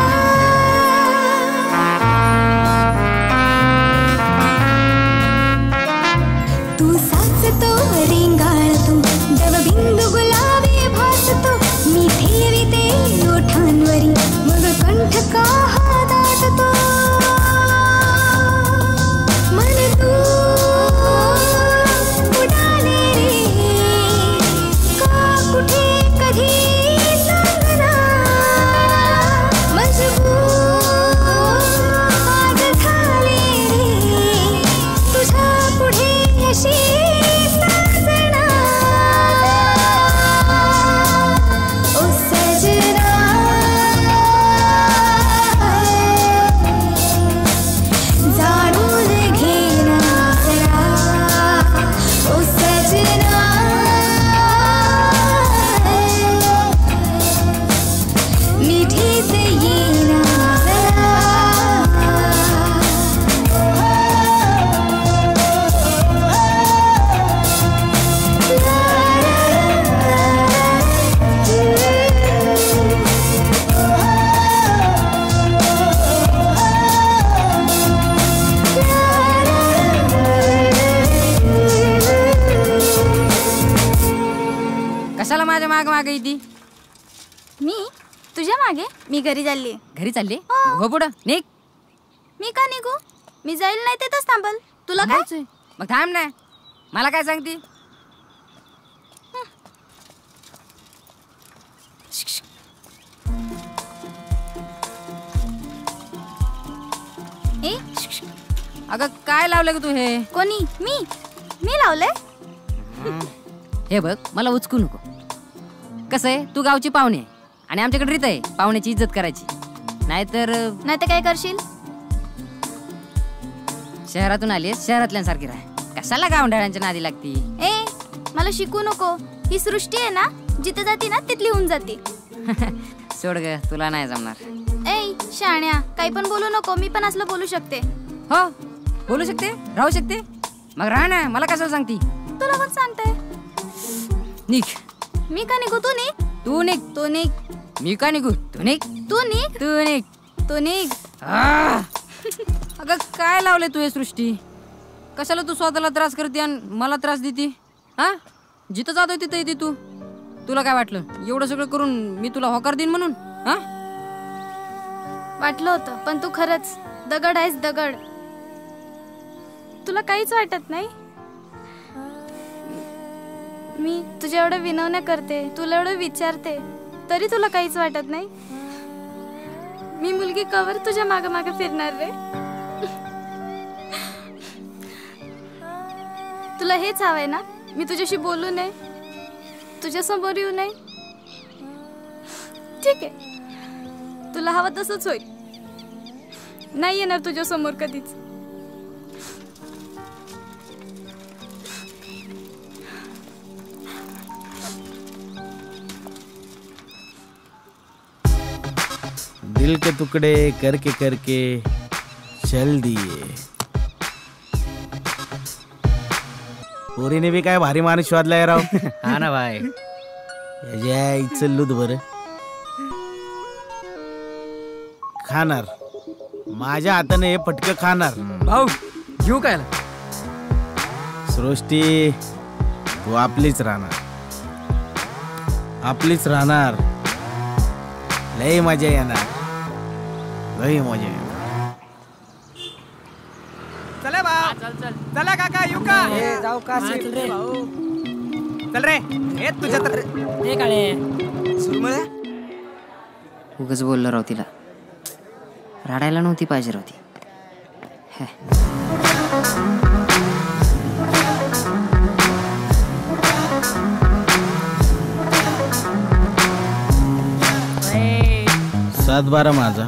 तू साचतो रिंगाळतो दवबिंदू गुलाबी भासतो मी ठेविते ओठांवरी मग कंठ का हा दाटतो मन तू उडाले रे का कुठे कधी सांगना मजबूर आज झाले रे तुझ्या पुढे अशी साजना ओ सजना जाणून घे ना जरा ओ सजना मिठीत ये ना कशाला माझ्या माग माग येते मी तुझ्या मागे मी घरी चालली. घरी चालली हो पुढं निघ. मी का निघू? मी जाईल नाही तिथंच थांबल. तुला काय? मग थांब ना. मला काय सांगते? ए अगं काय लावलं ग तू हे? कोणी? मी लावलंय. हे बघ मला उचकू नको. कसं आहे तू गावची पाहुणे आहे आणि आमच्याकडे रीत आहे पाहुण्याची इज्जत करायची. नाहीतर काय करशील? शहरातून आली शहरातल्यांसारखी राह. कशाला गावंढाळ्यांच्या नादी लागती? ए मला शिकू नको. ही सृष्टी आहे ना जिथे जाती ना तिथली होऊन जाते. सोड ग तुला नाही जमणार. ए शाण्या काही पण बोलू नको. मी पण असलं बोलू शकते. हो बोलू शकते राहू शकते. मग राह ना. मला कशाला सांगती? तुला पण सांगते. निघ. मी का निघू? तू निघ. तू निघ. तू निघ. मी का निघू? तू निघ. तू निघ. तू निघ. तू निघ. अगं काय लावले तू हे सृष्टी? कशाला तू स्वतःला त्रास करते आणि मला त्रास देते? हा जिथं जातोय तिथं येते तू. तुला काय वाटलं एवढं सगळं करून मी तुला होकार देईन म्हणून? हा वाटलं होतं पण तू खरंच दगड आहेस दगड. तुला काहीच वाटत नाही? मी तुझ्या एवढं विनवण्या करते तुला एवढं विचारते तरी तुला काहीच वाटत नाही? मी मुलगी कवर तुझ्या माग माग फिरणार रे? तुला हेच हवंय ना? मी तुझ्याशी बोलू नये तुझ्या समोर येऊ नये? ठीक आहे तुला हवं तसंच होईल. नाही येणार तुझ्या समोर कधीच. दिल के टुकड़े करके करके चल दिए. पोरीने भी काय भारी माणूस शोधलाय राव. हा ना भाई. चल्लूत बरं खाणार माझ्या हाताने हे फटकं खाणार. भाऊ घेऊ काय सृष्टी तू आपलीच राहणार लय मजा येणार लय मजा येणार. चला बा चला काका येऊ का जाऊ का चल रे हे तुझ्या तर हे काळे उगाच बोललो राव तिला रडायला नव्हती पाहिजे राव ती. सात बारा माझा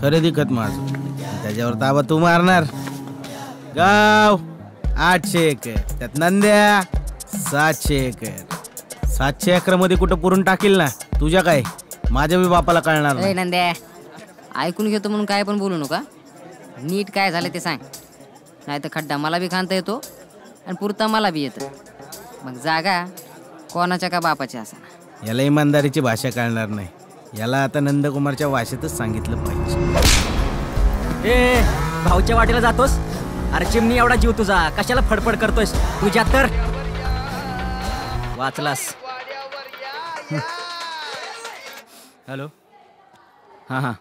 खरेदी खत माझं त्याच्यावर ताबा तू मारणार. गाव 800 एकर त्यात नंद्या 700 एकर 700 एकर मध्ये कुठं पुरून टाकील ना तुझ्या काय माझ्या बी बापाला कळणार नाही. नंद्या ऐकून घेतो म्हणून काय पण बोलू नका. नीट काय झालं ते सांग नाही तर खड्डा मला बी खांता येतो आणि पुरता मला बी येतं. मग जागा कोणाच्या का बापाची असा. याला इमानदारीची भाषा कळणार नाही. याला आता नंदकुमारच्या भाषेतच सांगितलं पाहिजे. ए भाऊच्या वाटेला जातोस. अरे चिमणी एवढा जीव तुझा कशाला फडफड करतोयस तुझ्या तर वाचलास. हॅलो हां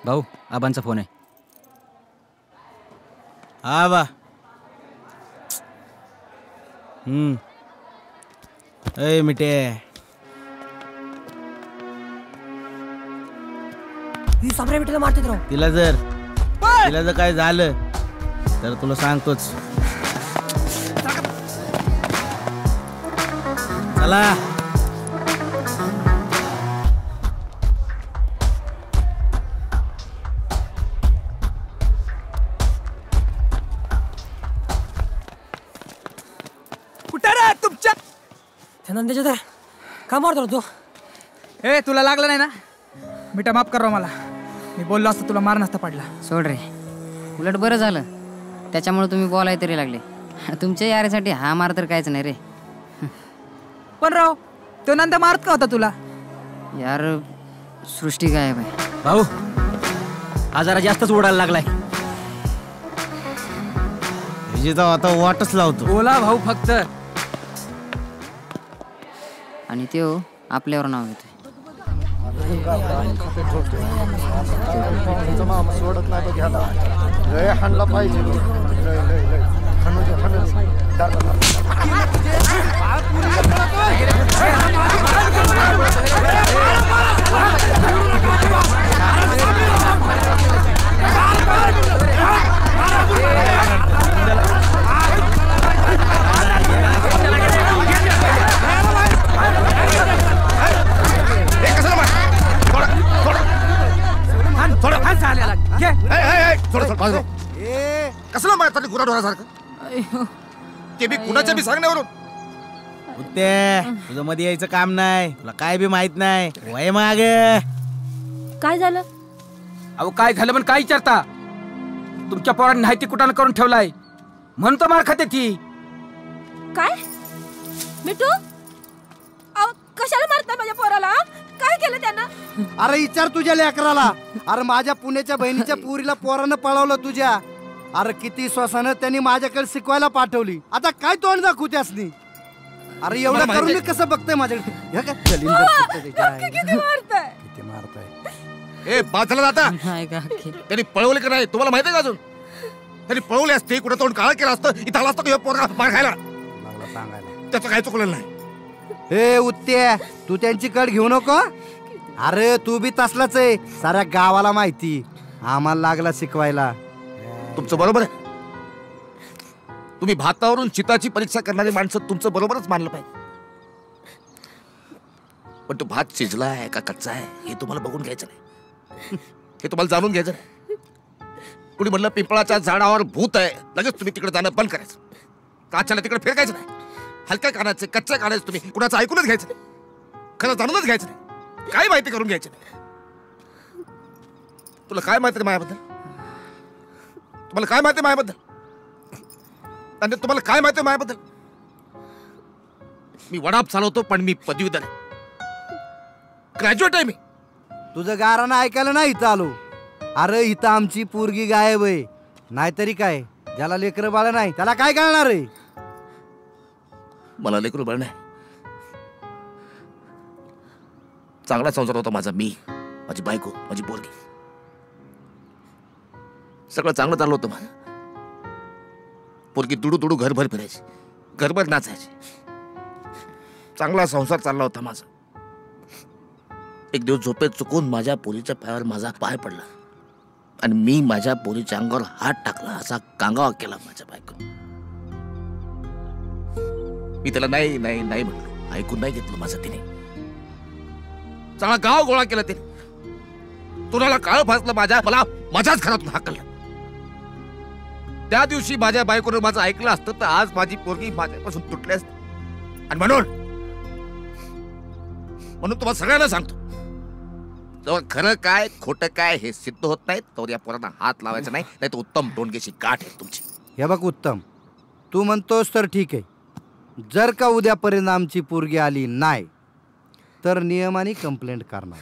भाऊ आबांचा फोन आहे. हा बा ए मिटे ही सामरे मिटेला मारते राव. तिला जर काय झालं तर तुला सांगतोच. चला कुठे रे तुमच्या नंद्याच्या तर का मारतो तू. ए तुला लागलं नाही ना मिठा माफ कर मला. मी बोललो असतो तुला मार नसता पडला. सोड रे उलट बरं झालं त्याच्यामुळे तुम्ही बोलाय तरी लागले. तुमच्या याऱ्यासाठी हा मार तर कायच नाही रे. पण राव तो नंदा मारत का होता तुला. यार सृष्टी काय बाय भाऊ हा जरा जास्तच उडायला लागलाय. आता वाटच लावतो. बोला भाऊ फक्त. आणि ते आपल्यावर नाव घेतोय. सोडत नाही घ्याला लय हाणला पाहिजे. कसलं मारतात गुराढोरासारखं ते बी कुणाच्या बी सांगण्यावरून. तुझं मध्ये यायचं काम नाही. तुला काय बी माहित नाही. वय माग काय झालं. अहो काय झालं पण काय विचारता. तुमच्या पोरांनी नाही ती कुठानं करून ठेवलाय म्हणून तर मार खाते ती. काय मिठू कशाला मारताय माझ्या पोराला. काय केलं त्यांना. अरे विचार तुझ्या लेकराला. अरे माझ्या पुण्याच्या बहिणीच्या पुरीला पोरानं पळवलं तुझ्या. अरे किती श्वासानं त्यांनी माझ्याकडे शिकवायला पाठवली. आता काय तोंड दाखवू त्यासनी. अरे एवढं करून मी कसं बघतोय माझ्याकडे. किती मारताय. ए बाजूला जाता त्यांनी पळवले का नाही तुम्हाला माहिती आहे का. अजून त्यांनी पळवले असते कुठं तोंड काळ केलं असतं इथं आला असतं पोरगा मार खायला. त्याचं काय चुकलेलं नाही. ए उत्ते तू त्यांची कड घेऊ नको. अरे तू बी तसलाच आहे. साऱ्या गावाला माहिती. आम्हाला लागला शिकवायला. तुमचं बरोबर आहे. तुम्ही भातावरून चिताची परीक्षा करणारी माणसं तुमचं बरोबरच मानलं पाहिजे. पण तो भात शिजला आहे का कच्चा आहे हे तुम्हाला बघून घ्यायचं नाही. हे तुम्हाला जाणून घ्यायचं नाही. कुणी म्हणलं पिंपळाच्या झाडावर भूत आहे लगेच तुम्ही तिकडे जाणं बंद करायचं. काच्याला तिकडे फिरकायचं नाही. हलक्या कानाचे कच्च्या कानाचे तुम्ही कुणाचं ऐकूनच घ्यायचं नाही. खरं जाणूनच घ्यायचं नाही. काय माहिती करून घ्यायची नाही. तुला काय माहिती माझ्याबद्दल. तुम्हाला काय माहिती माझ्याबद्दल. आणि तुम्हाला काय माहिती माझ्याबद्दल. मी वडाप चालवतो पण मी पदवीधर आहे. ग्रॅज्युएट आहे मी. तुझं गारानं ऐकायला नाही इथं आलो. अरे इथं आमची पोरगी गायब आहे. नाहीतरी काय, ज्याला लेकरं बाळ नाही त्याला काय कळणार आहे? मला लेकरू बाळ नाही. चांगला संसार होता माझा. मी, माझी बायको, माझी पोरगी, सगळं चांगलं चाललं होतं माझं. पोरगी तुडू तुडू घरभर फिरायची, घरभर नाचायची. चांगला संसार चालला होता माझा. एक दिवस झोपेत चुकून माझ्या पोरीच्या पायावर माझा पाय पडला आणि मी माझ्या पोरीच्या अंगावर हात टाकला. असा कांगावा केला माझ्या बायको. मी त्याला नाही नाही नाही म्हणलो. ऐकून नाही घेतलं माझं तिने. चांगला गाव गोळा केला तिने. तुला काळ फासलं माझ्या, मला माझ्याच घरातून हाकललं. त्या दिवशी माझ्या बायकोनं माझं ऐकलं असतं तर आज माझी पोरगी माझ्यापासून तुटली असते. आणि म्हणून तुम्हाला सगळ्यांना सांगतो, जेव्हा खरं काय खोटं काय हे सिद्ध होत नाही तर या पोरांना हात लावायचा नाही, नाही तर उत्तम टोनगेची गाठ आहे तुमची. हे बघ उत्तम, तू म्हणतोस तर ठीक आहे. जर का उद्यापर्यंत आमची पोरगी आली नाही तर नियमाने कंप्लेंट करणार.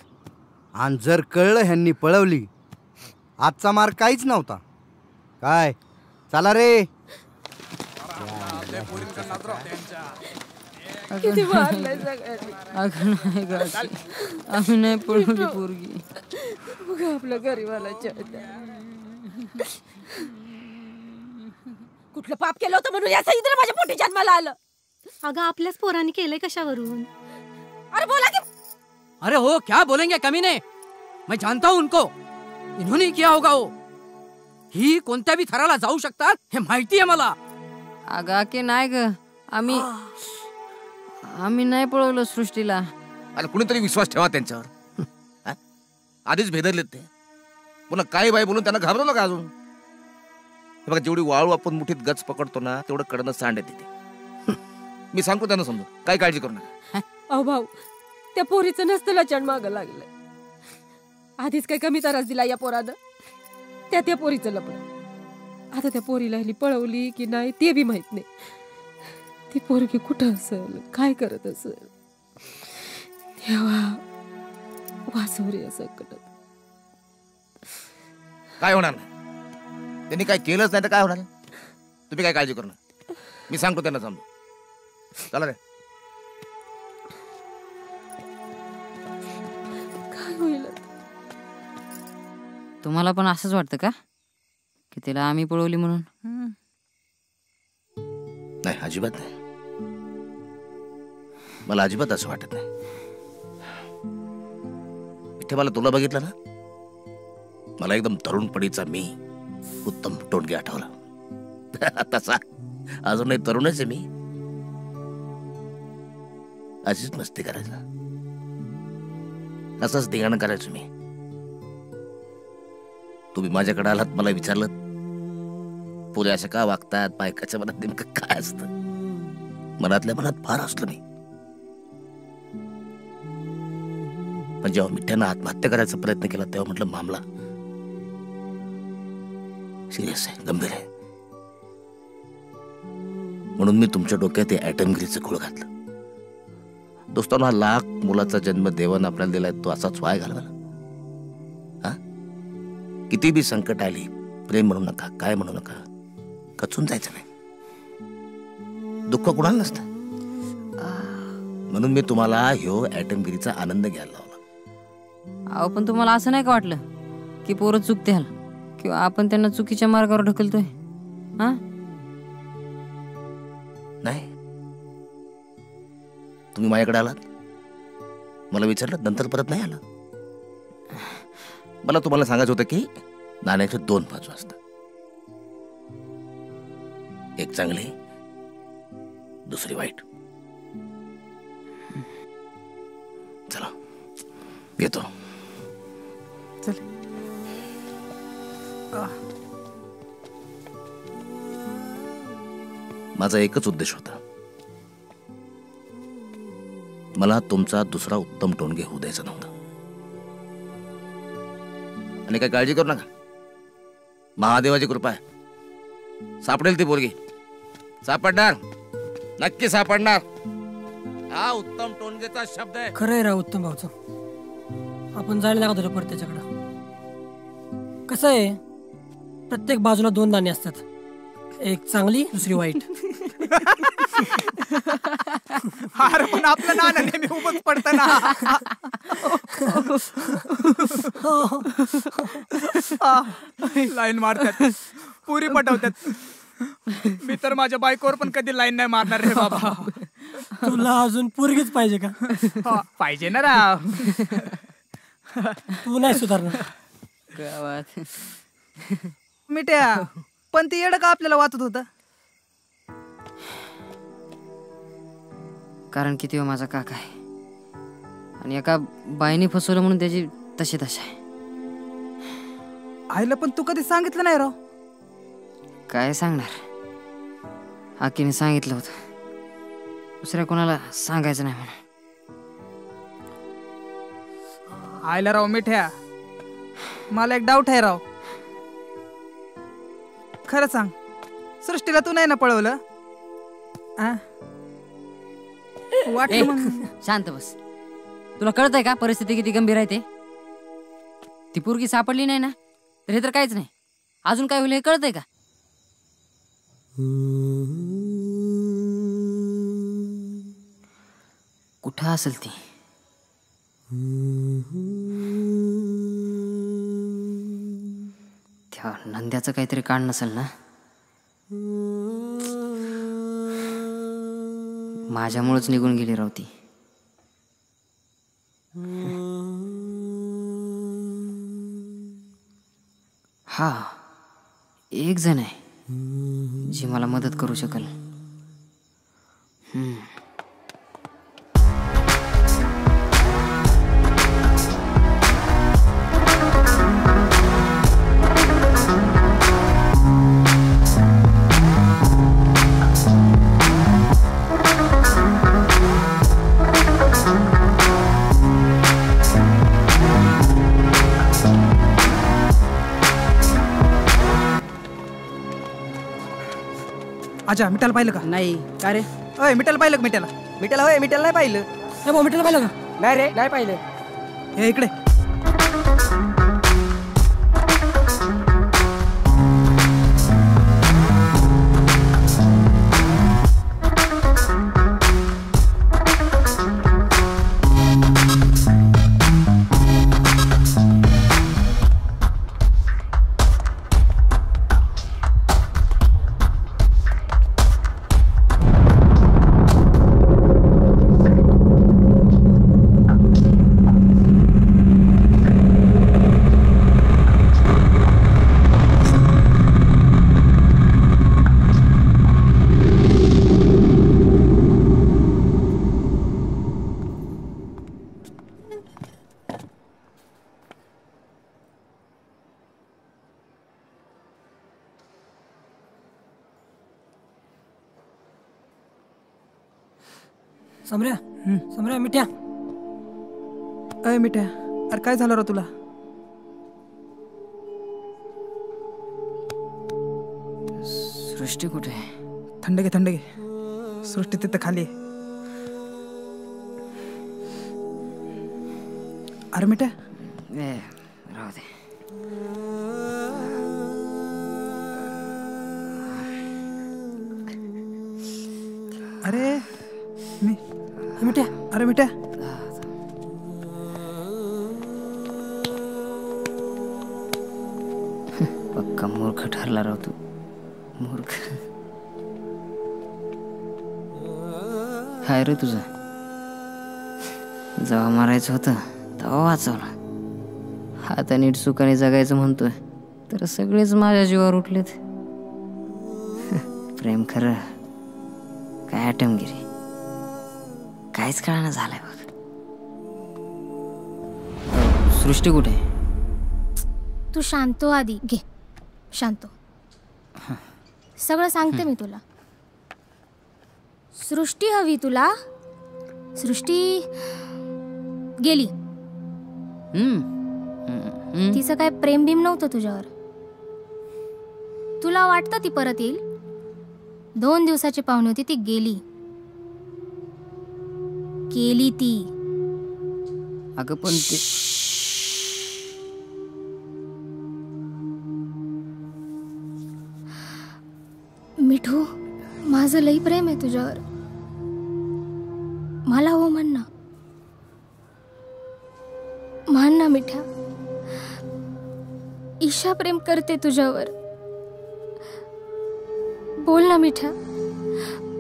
आणि जर कळलं ह्यांनी पळवली, आजचा मार्क काहीच नव्हता. काय चला रे. किती मारलंय सगळ्यांनी. अगं नाही ग, आम्ही नाही पळवली पोरगी. बघा आपल्या गरीबाला कुठलं पाप केलं होतं म्हणून या सईदला माझ्या पोटी जन्माला आलं. अगं आपल्याच पोरांनी केलंय कशावरून? अरे बोला की. अरे हो, क्या बोलेंगे कमीने. मैं जानता हूं उनको, इन्होंने किया होगा. हो ही कोणत्या बी थराला जाऊ शकतात हे माहिती आहे मला. अगं की नाही ग, आम्ही नाही पळवलं सृष्टीला. अरे कुणीतरी विश्वास ठेवा त्यांच्यावर. आधीच भेदरलेत ते. पुन्हा काय बाई बोलून त्यांना घाबरवलं का अजून? हे बघा, जेवढी वाळू आपण मुठीत गच पकडतो ना तेवढं कडनं सांड येते ते. मी सांगतो त्यांना समजून, काय काळजी करू नका. अहो भाऊ, त्या पोरीचं नसतं लचण मागं लागलंय. आधीच काय कमी त्रास दिला या पोरानं. त्या पोरीचं लपड. आता त्या पोरीला ह्यानी पळवली की नाही ते बी माहित नाही. ती पोरगी कुठं असेल, काय करत असेल, तेव्हा वासुरी असं कटत. काय होणार नाही, त्यांनी काय केलंच नाही तर काय होणार. तुम्ही काय काळजी करू नका, मी सांगतो त्यांना समजून. चला रे. काय होईल? तुम्हाला पण असंच वाटतं का की तिला आम्ही पळवली म्हणून? नाही, अजिबात नाही. मला अजिबात असं वाटत नाही. इथे मला तुला बघितलं ना, मला एकदम तरुणपणीचा मी उत्तम टोनगे आठवला. तसा अजूनही तरुणच आहे मी. अशीच मस्ती करायचा, असंच धिंगाणं करायचो मी. तुम्ही माझ्याकडे आलात, मला विचारलं पुरे अशा का वागतात, बायकाच्या मनात नेमकं काय असतं. मनातल्या मनात फार असलं मी. पण जेव्हा मिठ्यानं आत्महत्या करायचा प्रयत्न केला तेव्हा म्हटलं मामला सिरियस आहे, गंभीर आहे. म्हणून मी तुमच्या डोक्यात ते ॲटमगिरीचं खूळ घातलं. दोस्तांनो, हा लाख मुलाचा जन्म देवानं आपल्याला दिलाय, तो असाच वाया घालवला. किती बी संकट आली, प्रेम म्हणू नका, काय म्हणू नका, खचून जायचं नाही. दुःख कुणाला नसतं. म्हणून मी तुम्हाला ह्यो ॲटमगिरीचा आनंद घ्यायला लावला. अहो पण तुम्हाला असं नाही का वाटलं की पोरं चुकते हल किंवा आपण त्यांना चुकीच्या मार्गावर ढकलतोय? नाही, तुम्ही माझ्याकडे आलात, मला विचारलं, नंतर परत नाही आला. मला तुम्हाला सांगायचं होतं की नाण्याच्या दोन बाजू असतात. एक चांगली, दुसरी वाईट. चला येतो. चल. माझा एकच उद्देश होता, मला तुमचा दुसरा उत्तम टोनगे होऊ द्यायचा नव्हता. आणि काय काळजी करू नका, महादेवाची कृपा आहे, सापडेल ती पोरगी. सापडणार, नक्की सापडणार. हा उत्तम टोनगेचा शब्द आहे. खरं आहे राव उत्तम भाऊचं. आपण जायला लागत होतो परत त्याच्याकडं. कसं आहे, प्रत्येक बाजूला 2 नाणी असतात, एक चांगली दुसरी वाईट. अरे पण आपलं नाणं नेहमी उभंच पडतं ना. लाईन मारतात, पुरी पटवतात. मी तर माझ्या बायकोवर पण कधी लाईन नाही मारणार रे बाबा. तुला अजून पोरगीच पाहिजे का? पाहिजे ना राव. तू नाही सुधारणार. मिट्या, पण ती येडं का आपल्याला वाचत होतं? कारण की तो माझा काका आहे आणि एका बाईने फसवलं म्हणून त्याची तशी तशी आहे. आईला पण तू कधी सांगितलं नाही राव. काय सांगणार, आकीने सांगितलं होतं, दुसऱ्या कोणाला सांगायचं नाही म्हणून. आयला राव मिठ्या, मला एक डाऊट आहे राव. खरं सांग, सृष्टीला तू नाही ना पळवलं? शांत बस. तुला कळतंय का परिस्थिती किती गंभीर आहे ते? ती पोरगी सापडली नाही ना तर हे तर काहीच नाही. अजून काय होईल हे कळतंय का? कुठं असेल ती? त्या नंद्याचं काहीतरी काढ नसेल ना. माझ्यामुळेच निघून गेली राव ती. हा, एक जण आहे जी मला मदत करू शकेल. अच्छा, मिठाला पाहिलं का? नाही. का रे? अय, मिठाला पाहिलं का? मिठाला मिठाला होय, मिठाला नाही पाहिलं. मिठाला पाहिलं का? नाही रे, नाही पाहिलं. हे इकडे. सम्र्या, सम्र्या, मिठ्या. अय मिठ्या, अरे काय झालं रे तुला? सृष्टी कुठे आहे? थंड घे, थंड घे. सृष्टी तिथं खाली आहे. अरे मिठ्या, राहू दे. अरे मिठ्या, अरे मिठ्या. पक्का मूर्ख ठरला राव तू. मूर्ख. काय रे तुझं? जेव्हा मारायचं होतं तेव्हा वाचवलं. आता नीट सुखाने जगायचं म्हणतोय तर सगळेच माझ्या जीवावर उठलेत. प्रेम खरं काय आटमगिरी, काहीच कळाना झालंय बघ. सृष्टी कुठे? तू शांतो आधी घे. शांतो, सगळं सांगते मी तुला. सृष्टी हवी तुला. सृष्टी गेली. तिचं काय प्रेम बिम नव्हतं तुझ्यावर. तुला वाटतं ती परत येईल? 2 दिवसाची पाहुणी होती, ती गेली. केली ती. अगं पण ते मिठू, माझं लई प्रेम आहे तुझ्यावर. मला हो म्हण ना. म्हण ना मिठ्या. ईशा प्रेम करते तुझ्यावर. बोल ना मिठ्या.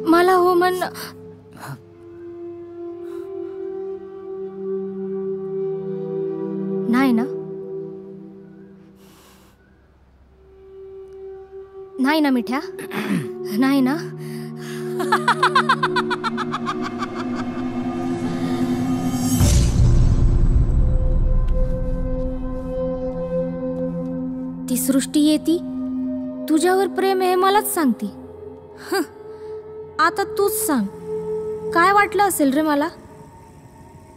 मला हो म्हण ना. नाही ना. नाही ना मिठ्या. नाही ना. ती सृष्टी येती तुझ्यावर प्रेम आहे मलाच सांगती. आता तूच सांग, काय वाटलं असेल रे मला?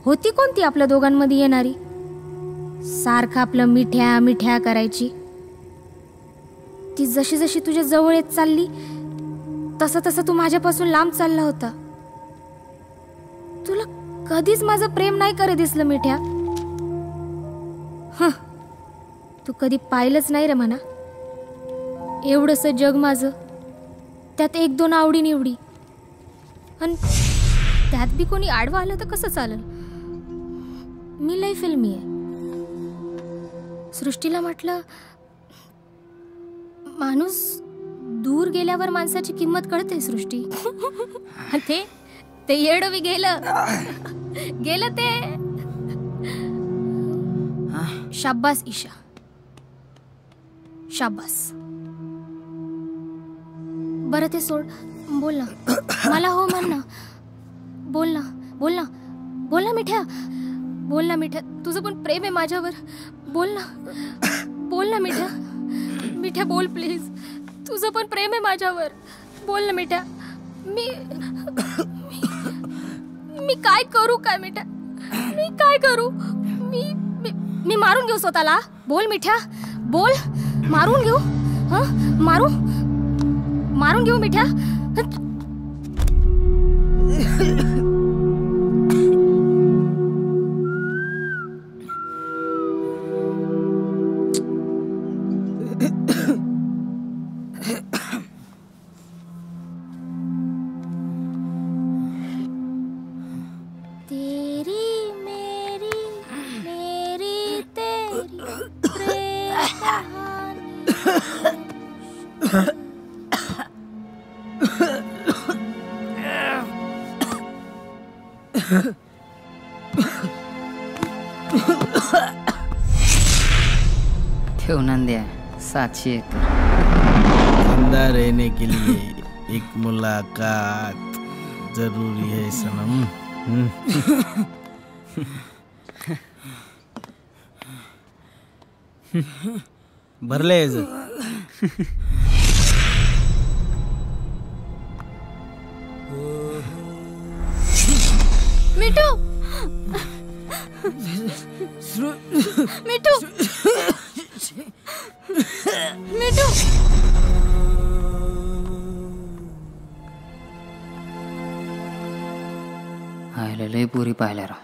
होती कोणती आपल्या दोघांमध्ये येणारी, सारखं आपलं मिठ्या मिठ्या करायची? ती जशी जशी तुझ्या जवळ येत चालली तसं तसं तू माझ्यापासून लांब चालला होता. तुला कधीच माझं प्रेम नाही करे दिसलं मिठ्या. तू कधी पाहिलंच नाही रे म्हणा. एवढंसं जग माझं, त्यात एक दोन आवडी निवडी, आणि त्यात बी कोणी आडवा आलं तर कसं चालेल? मी लई फिल्मी आहे. सृष्टीला म्हटलं, माणूस दूर गेल्यावर माणसाची किंमत कळते सृष्टी. ते येडं बी गेलं ते. शाब्बास ईशा, शाब्बास. बरं ते सोड, बोल ना. मला हो म्हण ना. बोल ना, बोल ना, बोल ना मिठ्या. बोल ना मिठ्या, तुझं पण प्रेम आहे माझ्यावर. बोल ना, बोल ना मिठ्या. मिठ्या बोल प्लीज, तुझं पण प्रेम आहे माझ्यावर. बोल ना मिठ्या. मी काय करू काय मिठ्या? मी काय करू? मी मारून घेऊ स्वतःला? बोल मिठ्या, बोल. मारून घेऊ? मारून घेऊ मिठ्या? ठेव नंद्या 700 एकड़. जिंदा रहने के लिए एक मुलाकात जरूरी है सनम. भरले मिठू. मिठू. मिठू. आयला लय पुरी पाहिल्या राव.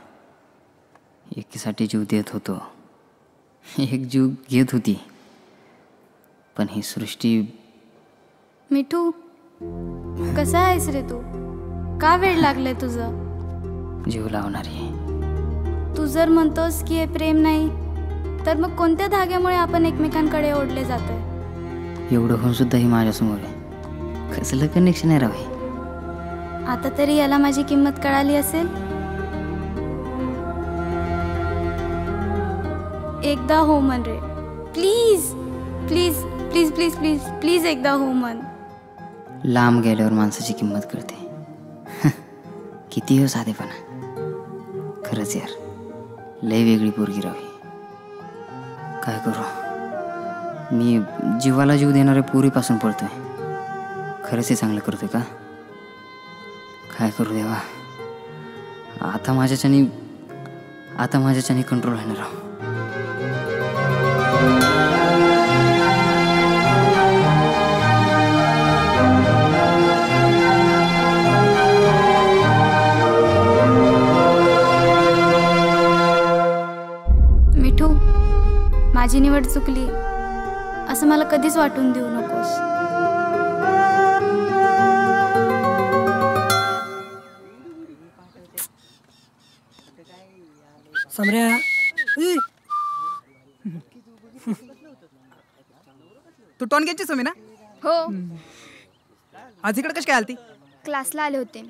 एकीसाठी जीव देत होतो, एक जीव घेत होती, पण ही सृष्टी. मिठू, कसा आहेस रे तू? का वेळ लागलाय तुझं? जीव लावणारी. तू जर म्हणतोस की हे प्रेम नाही, तर मग कोणत्या धाग्यामुळे आपण एकमेकांकडे ओढले जातोय? एवढं होऊन सुद्धा ही माझ्यासमोर आहे. कसलं कनेक्शन आहे राव? आता तरी याला माझी किंमत कळाली असेल. एकदा हो म्हण रे, please please please please please please एकदा हो म्हण. लांब गेल्यावर माणसाची किंमत कळते. किती हो साधेपणा. खरंच यार, लय वेगळी पोरगी रावी. काय करू? मी जीवाला जीव देणाऱ्या पोरीपासून पळतोय. खरंच हे चांगलं करतोय का? काय करू देवा? आता माझ्याच्यानी कंट्रोल आहे ना राव. मिठू, माझी निवड चुकली असं मला कधीच वाटून देऊ नकोस. समऱ्या तू टोनग्यांची समी ना? हो. आज इकडे कशी काय आलती? क्लासला आले होते.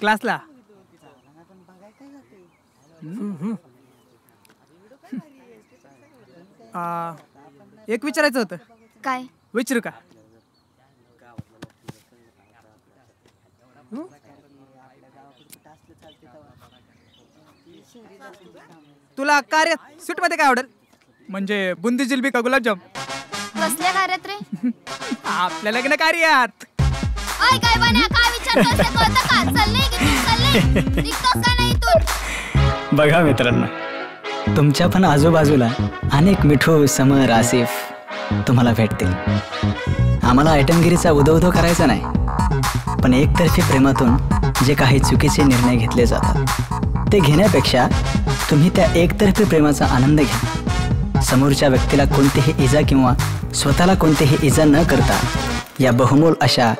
क्लासला? एक विचारायचं होतं. काय? विचारू का? तुला कार्य स्वीट मध्ये काय आवडेल? म्हणजे बुंदी जिलबी का गुलाबजाम? कसल्या कार्यात रे? आपल्या लग्न कार्यात. ओय काय बन्या, काय विचारतोस ते कळतं का? चल नाही की तू चल नाही. निघतोस का नाही तू? बघा मित्रांनो, तुमच्या पण आजूबाजूला अनेक मिठू, समर, आसिफ तुम्हाला भेटतील. आम्हाला आयटमगिरीचा उदो करायचा नाही, पण एकतर्फी प्रेमातून जे काही चुकीचे निर्णय घेतले जातात ते घेण्यापेक्षा तुम्ही त्या एकतर्फी प्रेमाचा आनंद घ्या. समोरच्या व्यक्तीला कोणतीही इजा किंवा स्वतःला कोणतीही इजा न करता या बहुमोल अशा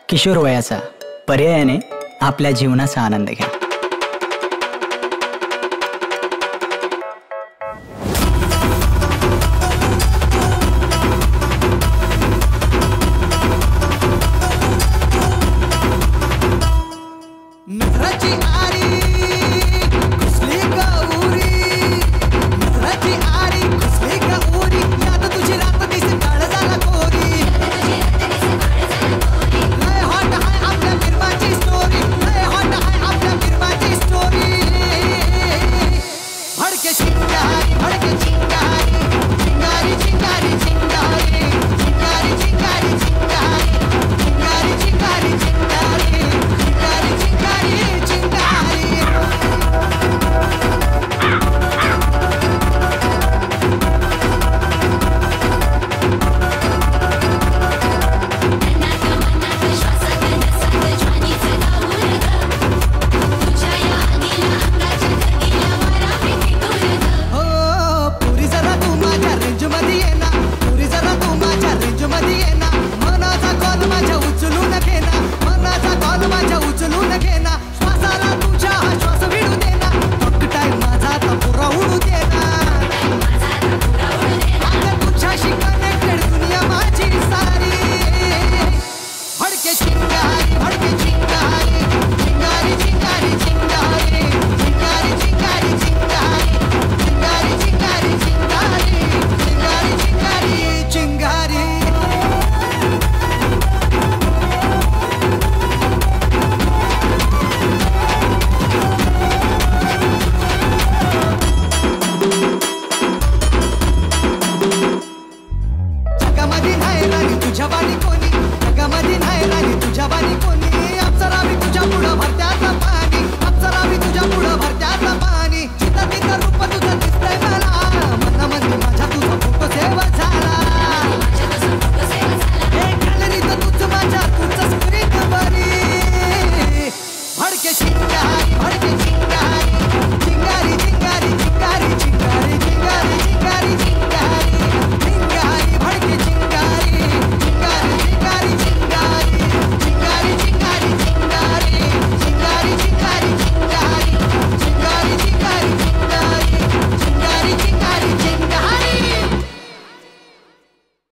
किशोर वयाचा पर्यायाने आपल्या जीवनाचा आनंद घ्या. भड़के चिंगारी